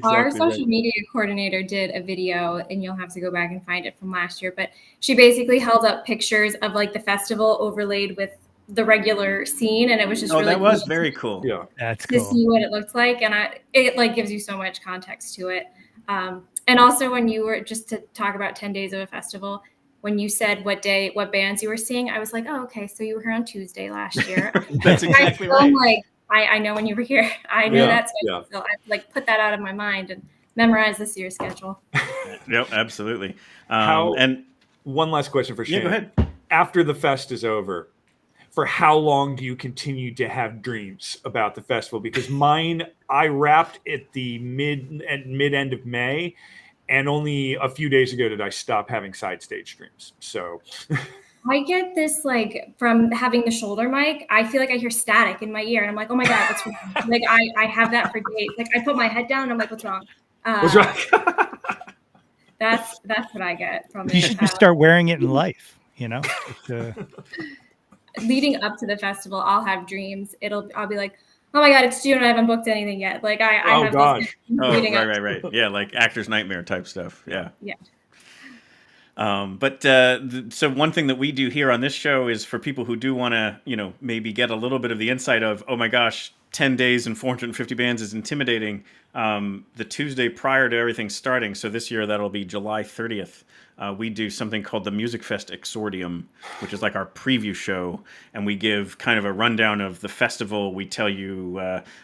Speaker 15: Our social media coordinator did a video, and you'll have to go back and find it from last year, but she basically held up pictures of, like, the festival overlaid with the regular scene, and it was just really
Speaker 3: that was
Speaker 15: cool
Speaker 3: very cool.
Speaker 9: Yeah,
Speaker 8: that's
Speaker 15: to
Speaker 8: cool.
Speaker 15: see what it looked like, and it like gives you so much context to it. And also, when you were, just to talk about 10 days of a festival, when you said what bands you were seeing, I was like, oh, okay, so you were here on Tuesday last year.
Speaker 3: That's exactly right.
Speaker 15: I'm like, I know when you were here. I knew that schedule. So I like put that out of my mind and memorized this year's schedule.
Speaker 3: Yep, absolutely.
Speaker 9: And one last question for Shane.
Speaker 3: Yeah, go ahead.
Speaker 9: After the fest is over, for how long do you continue to have dreams about the festival? Because mine, I wrapped at the mid end of May, and only a few days ago did I stop having side stage dreams. So
Speaker 15: I get this, like, from having the shoulder mic, I feel like I hear static in my ear, and I'm like, oh my God, what's wrong? Like, I have that for days. Like, I put my head down and I'm like, what's wrong?
Speaker 9: What's wrong?
Speaker 15: That's what I get from it.
Speaker 8: You should just start wearing it in life, you know?
Speaker 15: Leading up to the festival, I'll have dreams. I'll be like, oh my God, it's June. I haven't booked anything yet. Like I have
Speaker 3: gosh.
Speaker 15: Leading up.
Speaker 3: Right. Yeah, like actor's nightmare type stuff. Yeah.
Speaker 15: Yeah.
Speaker 3: So one thing that we do here on this show is for people who do want to, maybe get a little bit of the insight of, oh my gosh, 10 days and 450 bands is intimidating. The Tuesday prior to everything starting, so this year that'll be July 30th, we do something called the Musikfest Exordium, which is like our preview show, and we give kind of a rundown of the festival. We tell you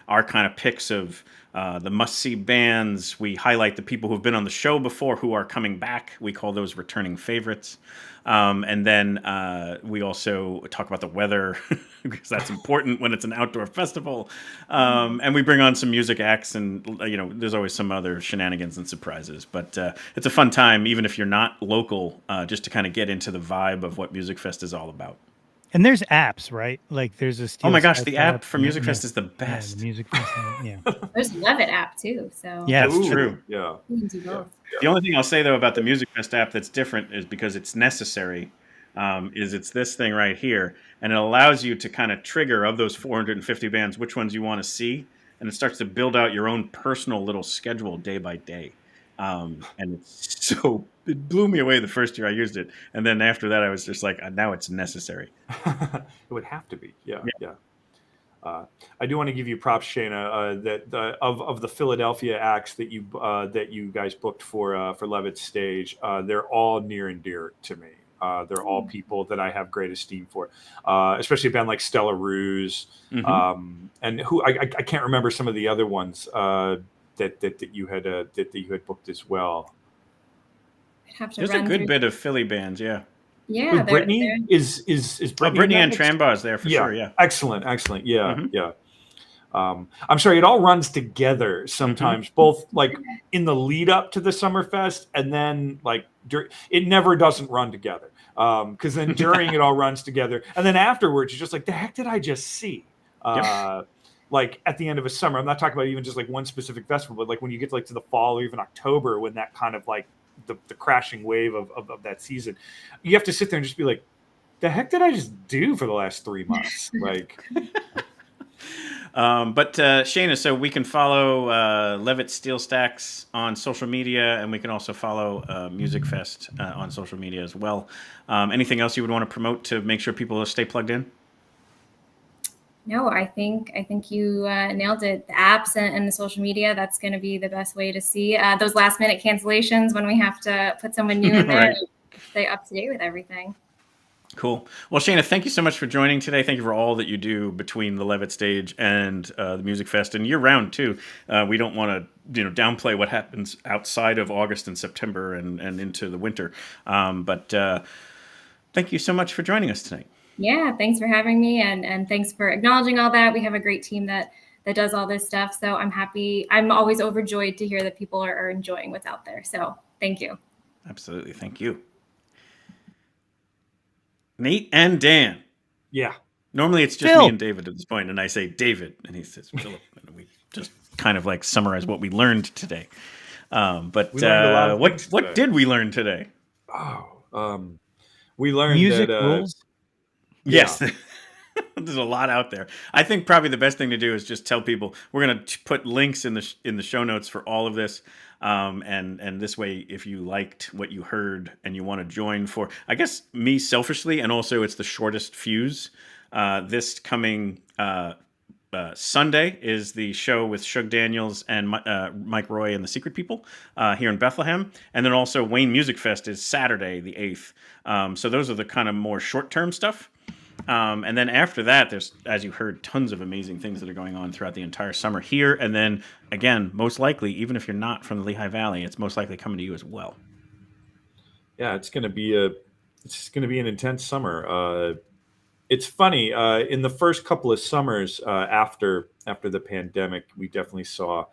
Speaker 3: our kind of picks of the must-see bands. We highlight the people who've been on the show before who are coming back. We call those returning favorites. And then we also talk about the weather because that's important when it's an outdoor festival. And we bring on some music acts, and there's always some other shenanigans and surprises. But it's a fun time, even if you're not local, just to kind of get into the vibe of what Musikfest is all about.
Speaker 8: And there's apps, right? Like there's a
Speaker 3: oh my gosh, the app for Musikfest is the best.
Speaker 8: Yeah, the Musikfest, yeah.
Speaker 15: There's Levitt app too. So
Speaker 8: yeah,
Speaker 3: that's true.
Speaker 9: Yeah.
Speaker 15: You can do both.
Speaker 3: The only thing I'll say though about the Musikfest app that's different is because it's necessary. It's this thing right here, and it allows you to kind of trigger of those 450 bands which ones you want to see, and it starts to build out your own personal little schedule day by day. And it blew me away the first year I used it, and then after that I was just like, now it's necessary.
Speaker 9: It would have to be, yeah. I do want to give you props, Shayna, that of the Philadelphia acts that you guys booked for Levitt's stage, they're all near and dear to me. They're all people that I have great esteem for, especially a band like Stella Ruse, and who I can't remember some of the other ones that you had booked as well.
Speaker 15: I'd have to
Speaker 3: There's a
Speaker 15: run
Speaker 3: good
Speaker 15: through-
Speaker 3: bit of Philly bands, yeah.
Speaker 15: Yeah,
Speaker 9: With Brittany is Brittany,
Speaker 3: Brittany
Speaker 9: in
Speaker 3: and
Speaker 9: that mix?
Speaker 3: Trambar's there for sure, yeah.
Speaker 9: Excellent, yeah, yeah. I'm sorry, it all runs together sometimes, both like in the lead up to the Summerfest and then like it never doesn't run together. Because then during it all runs together, and then afterwards you're just like, the heck did I just see? Like at the end of a summer, I'm not talking about even just like one specific festival, but like when you get like to the fall or even October, when that kind of like the crashing wave of that season, you have to sit there and just be like, the heck did I just do for the last 3 months? Like.
Speaker 3: But Shayna, so we can follow Levitt SteelStacks on social media, and we can also follow Musikfest on social media as well. Anything else you would want to promote to make sure people stay plugged in?
Speaker 15: No, I think you nailed it. The apps and the social media, that's going to be the best way to see those last minute cancellations when we have to put someone new in there
Speaker 3: Right.
Speaker 15: and stay up to date with everything.
Speaker 3: Cool. Well, Shayna, thank you so much for joining today. Thank you for all that you do between the Levitt stage and the Musikfest, and year round too. We don't want to, downplay what happens outside of August and September and into the winter. But thank you so much for joining us tonight.
Speaker 15: Yeah, thanks for having me, and thanks for acknowledging all that. We have a great team that does all this stuff, so I'm happy. I'm always overjoyed to hear that people are enjoying what's out there. So thank you.
Speaker 3: Absolutely. Thank you. Nate and Dan.
Speaker 9: Yeah.
Speaker 3: Normally it's just
Speaker 8: Phil.
Speaker 3: me and David at this point, and I say David, and he says Phillip, and we just kind of like summarize what we learned today. But
Speaker 9: We learned a lot of
Speaker 3: what
Speaker 9: things today.
Speaker 3: did we learn today?
Speaker 9: We learned
Speaker 8: Music
Speaker 9: that
Speaker 8: rules.
Speaker 3: Yes. There's a lot out there. I think probably the best thing to do is just tell people we're going to put links in the show notes for all of this. And this way, if you liked what you heard and you want to join for, I guess, me selfishly, and also it's the shortest fuse. This coming Sunday is the show with Shug Daniels and Mike Roy and the Secret People here in Bethlehem. And then also Wayne Musikfest is Saturday, the 8th. So those are the kind of more short-term stuff. And then after that, there's, as you heard, tons of amazing things that are going on throughout the entire summer here. And then, again, most likely, even if you're not from the Lehigh Valley, it's most likely coming to you as well.
Speaker 9: Yeah, it's going to be an intense summer. It's funny. In the first couple of summers after the pandemic, we definitely saw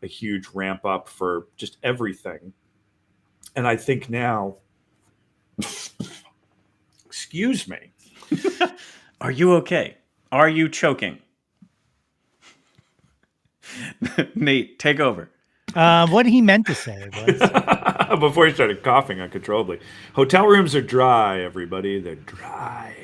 Speaker 9: a huge ramp up for just everything. And I think now, excuse me.
Speaker 3: Are you okay? Are you choking? Nate, take over.
Speaker 8: What he meant to say was
Speaker 9: Before he started coughing uncontrollably. Hotel rooms are dry, everybody. They're dry.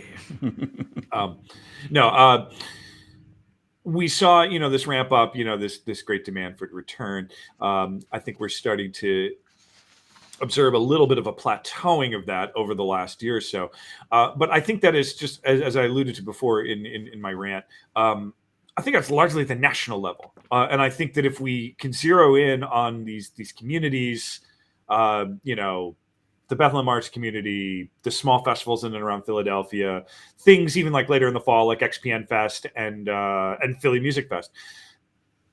Speaker 9: We saw, this ramp up, this great demand for return. I think we're starting to observe a little bit of a plateauing of that over the last year or so. But I think that is just, as I alluded to before in my rant, I think that's largely at the national level. And I think that if we can zero in on these communities, the Bethlehem arts community, the small festivals in and around Philadelphia, things even like later in the fall, like XPoNential and Philly Musikfest,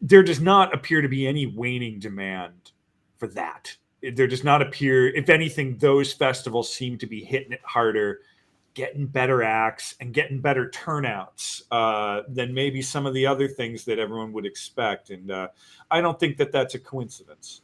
Speaker 9: there does not appear to be any waning demand for that. There does not appear, if anything, those festivals seem to be hitting it harder, getting better acts and getting better turnouts than maybe some of the other things that everyone would expect. And I don't think that that's a coincidence.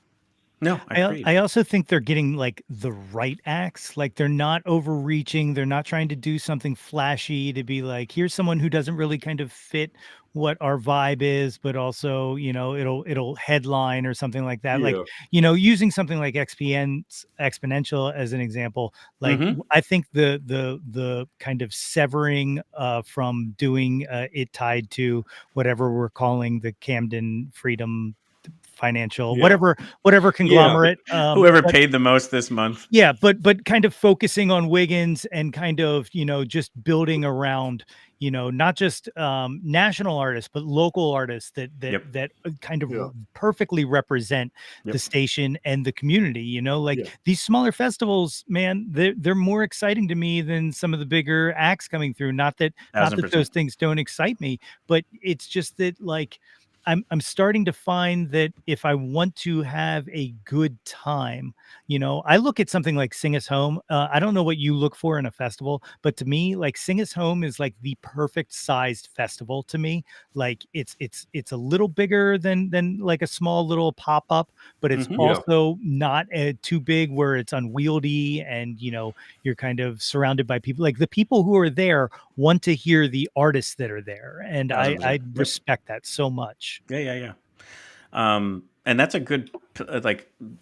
Speaker 3: No,
Speaker 8: I also think they're getting like the right acts. Like they're not overreaching. They're not trying to do something flashy to be like, here's someone who doesn't really kind of fit what our vibe is, but also, it'll headline or something like that.
Speaker 9: Yeah.
Speaker 8: Like, using something like XPoNential as an example, like I think the kind of severing from doing it tied to whatever we're calling the Camden Freedom Financial, whatever conglomerate,
Speaker 3: whoever paid the most this month.
Speaker 8: Yeah, but kind of focusing on Wiggins and kind of, just building around, not just national artists, but local artists that kind of perfectly represent the station and the community. These smaller festivals, man, they're more exciting to me than some of the bigger acts coming through. Not that those things don't excite me, but it's just that I'm starting to find that if I want to have a good time, I look at something like Sing Us Home. I don't know what you look for in a festival, but to me, Sing Us Home is the perfect sized festival to me. It's a little bigger than a small little pop up, but it's also not too big where it's unwieldy and you're kind of surrounded by people. The people who are there want to hear the artists that are there, and I respect that so much.
Speaker 3: Yeah. And that's a good,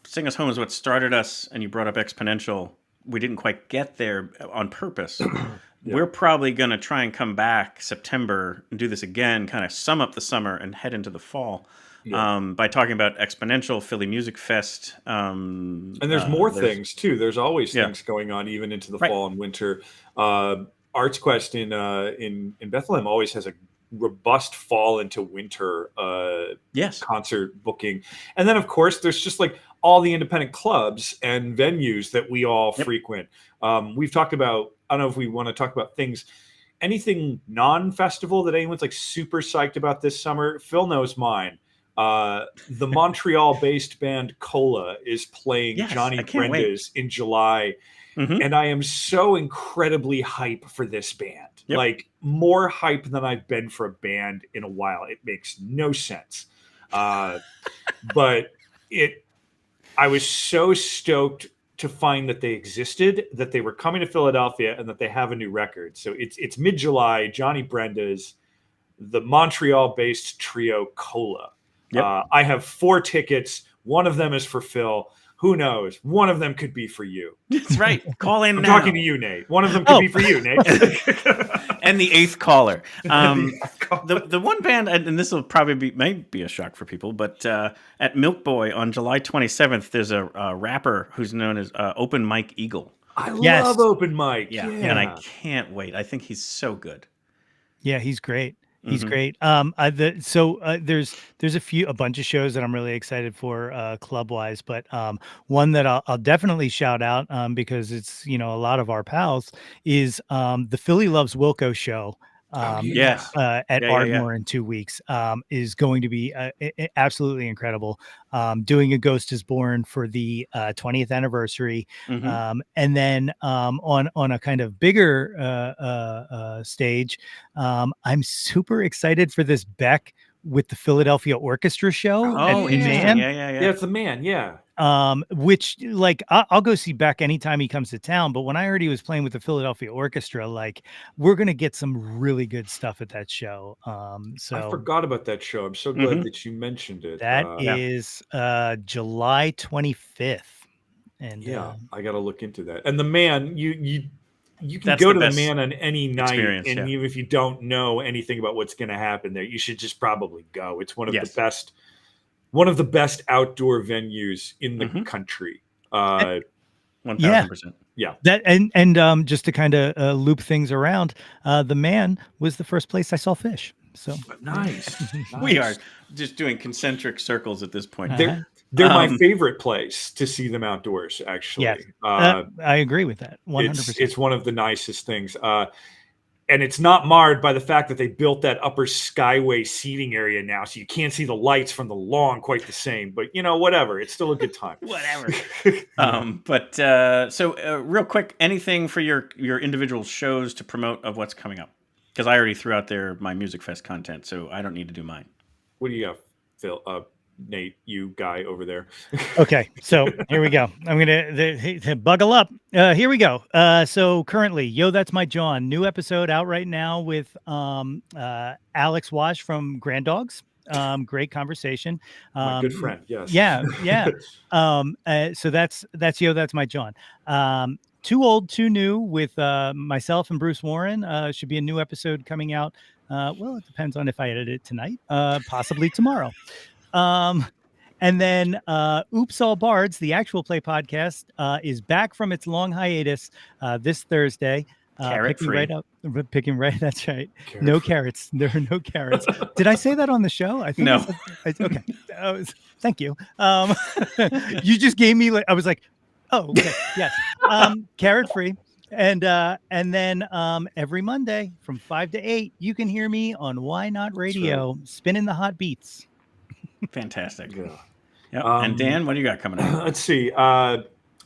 Speaker 3: Sing Us Home is what started us, and you brought up XPoNential. We didn't quite get there on purpose. We're probably going to try and come back September and do this again, kind of sum up the summer and head into the fall by talking about XPoNential, Philly Musikfest.
Speaker 20: And there's more things, too. There's always things going on even into the fall and winter. Arts Quest in Bethlehem always has a robust fall into winter concert booking. And then, of course, there's just all the independent clubs and venues that we all frequent. We've talked about, I don't know if we want to talk about anything non-festival that anyone's super psyched about this summer. Phil knows mine. The Montreal-based band Cola is playing Johnny Brenda's in July. And I am so incredibly hype for this band. More hype than I've been for a band in a while. It makes no sense. But I was so stoked to find that they existed, that they were coming to Philadelphia, and that they have a new record. So it's mid-July, Johnny Brenda's, the Montreal-based trio Cola. I have 4 tickets. One of them is for Phil. Who knows? One of them could be for you.
Speaker 3: That's right. Call in
Speaker 20: I'm
Speaker 3: now.
Speaker 20: talking to you, Nate. One of them could be for you, Nate.
Speaker 3: And the 8th caller. The one band, and this will probably might be a shock for people, but at Milk Boy on July 27th, there's a rapper who's known as Open Mike Eagle.
Speaker 20: I love Open Mike.
Speaker 3: Yeah, and I can't wait. I think he's so good.
Speaker 8: Yeah, he's great. He's great. There's a bunch of shows that I'm really excited for club wise, but one that I'll definitely shout out because it's a lot of our pals is the Philly Loves Wilco show. At Ardmore in 2 weeks is going to be absolutely incredible. Doing A Ghost Is Born for the 20th anniversary. And then on a kind of bigger stage, I'm super excited for this Beck with the Philadelphia Orchestra show.
Speaker 20: Oh,
Speaker 8: Man.
Speaker 20: Yeah, it's the Man, yeah.
Speaker 8: Which I'll go see Beck anytime he comes to town, but when I heard he was playing with the Philadelphia Orchestra, we're gonna get some really good stuff at that show. So
Speaker 20: I forgot about that show. I'm so glad that you mentioned it.
Speaker 8: That is July 25th. And
Speaker 20: I gotta look into that. And the Man, you can go to the Man on any night, and even if you don't know anything about what's going to happen there, you should just probably go. It's one of the best outdoor venues in the country.
Speaker 3: 1,000%.
Speaker 20: Yeah.
Speaker 8: That and just to kind of loop things around, the Man was the first place I saw Fish. So
Speaker 20: nice.
Speaker 3: We are just doing concentric circles at this point.
Speaker 20: They're my favorite place to see them outdoors, actually.
Speaker 8: Yeah, I agree with that. 100%.
Speaker 20: It's one of the nicest things. And it's not marred by the fact that they built that upper skyway seating area now, so you can't see the lights from the lawn quite the same. But, whatever. It's still a good time.
Speaker 3: Whatever. So real quick, anything for your individual shows to promote of what's coming up? Because I already threw out there my Musikfest content, so I don't need to do mine.
Speaker 20: What do you got, Phil? Nate, you guy over there.
Speaker 8: Okay, so here we go. I'm gonna buckle up. Here we go. So currently, Yo, That's My Jawn, new episode out right now with Alex Wash from Grand Dogs. Great conversation.
Speaker 20: My good friend. Yes.
Speaker 8: Yeah. So that's Yo, That's My Jawn. Too Old, Too New with myself and Bruce Warren. Should be a new episode coming out. Well, it depends on if I edit it tonight, possibly tomorrow. And then Oops All Bards, the actual play podcast, is back from its long hiatus this Thursday. Picking right. That's right. No carrots. There are no carrots. Did I say that on the show? I think
Speaker 3: no.
Speaker 8: Okay. Thank you. You just gave me I was like, oh, okay. Yes. Carrot free. And then every Monday from 5 to 8, you can hear me on Why Not Radio, spinning the hot beats.
Speaker 3: Fantastic.
Speaker 20: Yeah.
Speaker 3: Yep. And Dan, what do you got coming up?
Speaker 20: Let's see.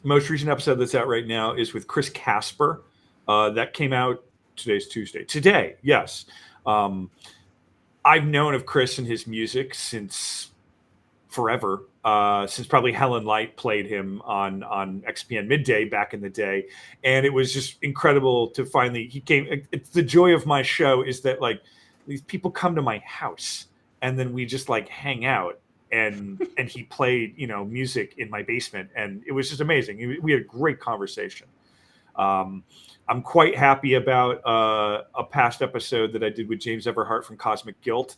Speaker 20: Most recent episode that's out right now is with Chris Casper. That came out. Today's Tuesday. Today, yes. I've known of Chris and his music since forever. Since probably Helen Light played him on XPN Midday back in the day, and it was just incredible to finally he came. It's the joy of my show is that like these people come to my house and then we just like hang out and he played music in my basement and it was just amazing. We had a great conversation. I'm quite happy about a past episode that I did with James Everhart from Cosmic Guilt.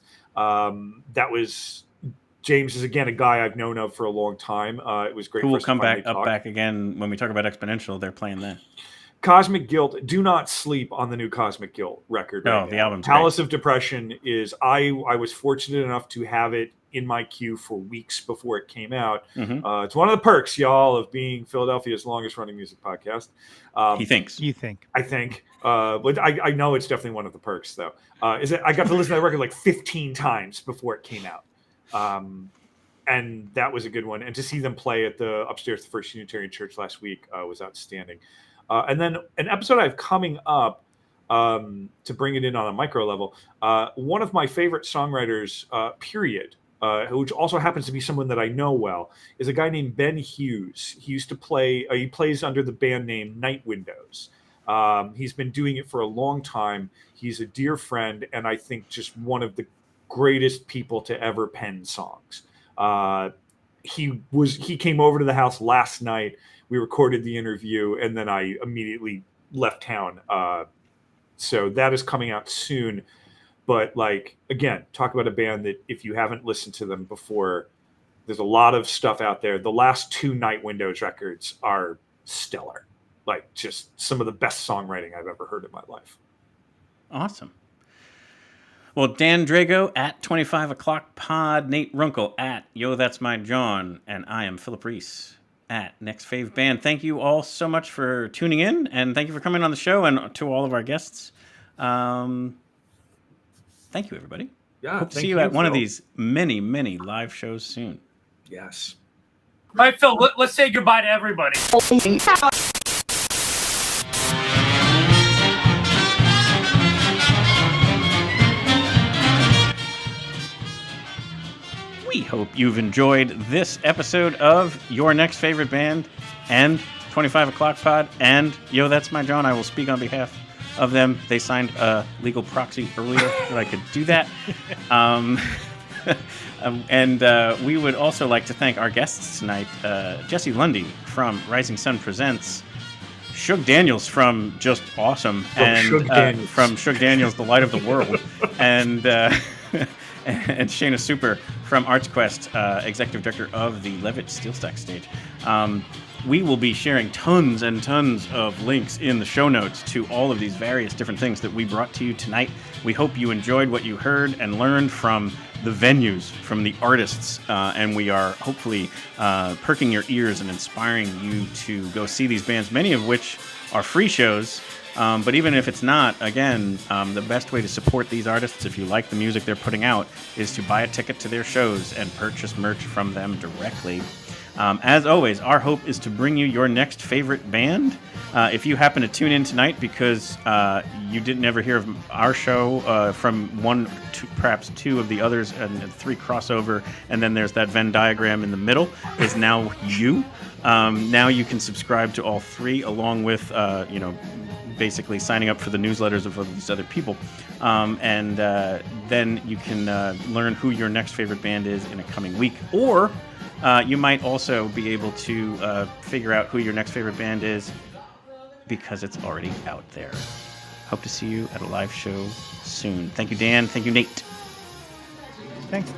Speaker 20: James is again a guy I've known of for a long time. It was great.
Speaker 3: Who will come back again when we talk about XPoNential? They're playing that.
Speaker 20: Cosmic Guilt. Do not sleep on the new Cosmic Guilt record.
Speaker 3: No, the album's
Speaker 20: Palace of Depression is. I was fortunate enough to have it in my queue for weeks before it came out.
Speaker 3: Mm-hmm.
Speaker 20: It's one of the perks, y'all, of being Philadelphia's longest running music podcast.
Speaker 3: He thinks.
Speaker 8: You think.
Speaker 20: I think. But I know it's definitely one of the perks, though. Is that I got to listen to that record like 15 times before it came out. And that was a good one. And to see them play at the upstairs, the First Unitarian Church last week was outstanding. And then an episode I have coming up to bring it in on a micro level. One of my favorite songwriters, period, which also happens to be someone that I know well, is a guy named Ben Hughes. He used to play, he plays under the band name Night Windows. He's been doing it for a long time. He's a dear friend, and I think just one of the greatest people to ever pen songs. He came over to the house last night. We recorded the interview, and then I immediately left town. So that is coming out soon. But like, again, talk about a band that if you haven't listened to them before, there's a lot of stuff out there. The last two Night Windows records are stellar. Like just some of the best songwriting I've ever heard in my life.
Speaker 3: Awesome. Well, Dan Drago at 25 o'clock pod, Nate Runkle at Yo That's My Jawn, and I am Phillip Reese at NextFavBand. Thank you all so much for tuning in, and thank you for coming on the show, and to all of our guests. Thank you, everybody.
Speaker 20: Yeah,
Speaker 3: hope to see you at one of these many, many live shows soon.
Speaker 20: Yes.
Speaker 21: All right, Phil, let's say goodbye to everybody.
Speaker 3: We hope you've enjoyed this episode of Your Next Favorite Band and 25 O'Clock Pod and Yo That's My Jawn. I will speak on behalf of them. They signed a legal proxy earlier that I could do that. And we would also like to thank our guests tonight, Jesse Lundy from Rising Sun Presents, Shug Daniels from Just Awesome, and from Shug Daniels, The Light of the World, and Shayna Super from ArtsQuest, Executive Director of the Levitt SteelStacks stage. We will be sharing tons and tons of links in the show notes to all of these various different things that we brought to you tonight. We hope you enjoyed what you heard and learned from the venues, from the artists, and we are hopefully perking your ears and inspiring you to go see these bands, many of which are free shows. But even if it's not, again, the best way to support these artists, if you like the music they're putting out, is to buy a ticket to their shows and purchase merch from them directly. As always, our hope is to bring you your next favorite band. If you happen to tune in tonight because you didn't ever hear of our show from perhaps two of the others, and three crossover, and then there's that Venn diagram in the middle, is now you. Now you can subscribe to all three, along with, basically signing up for the newsletters of these other people. And then you can learn who your next favorite band is in a coming week. Or you might also be able to figure out who your next favorite band is because it's already out there. Hope to see you at a live show soon. Thank you, Dan. Thank you, Nate.
Speaker 8: Thanks.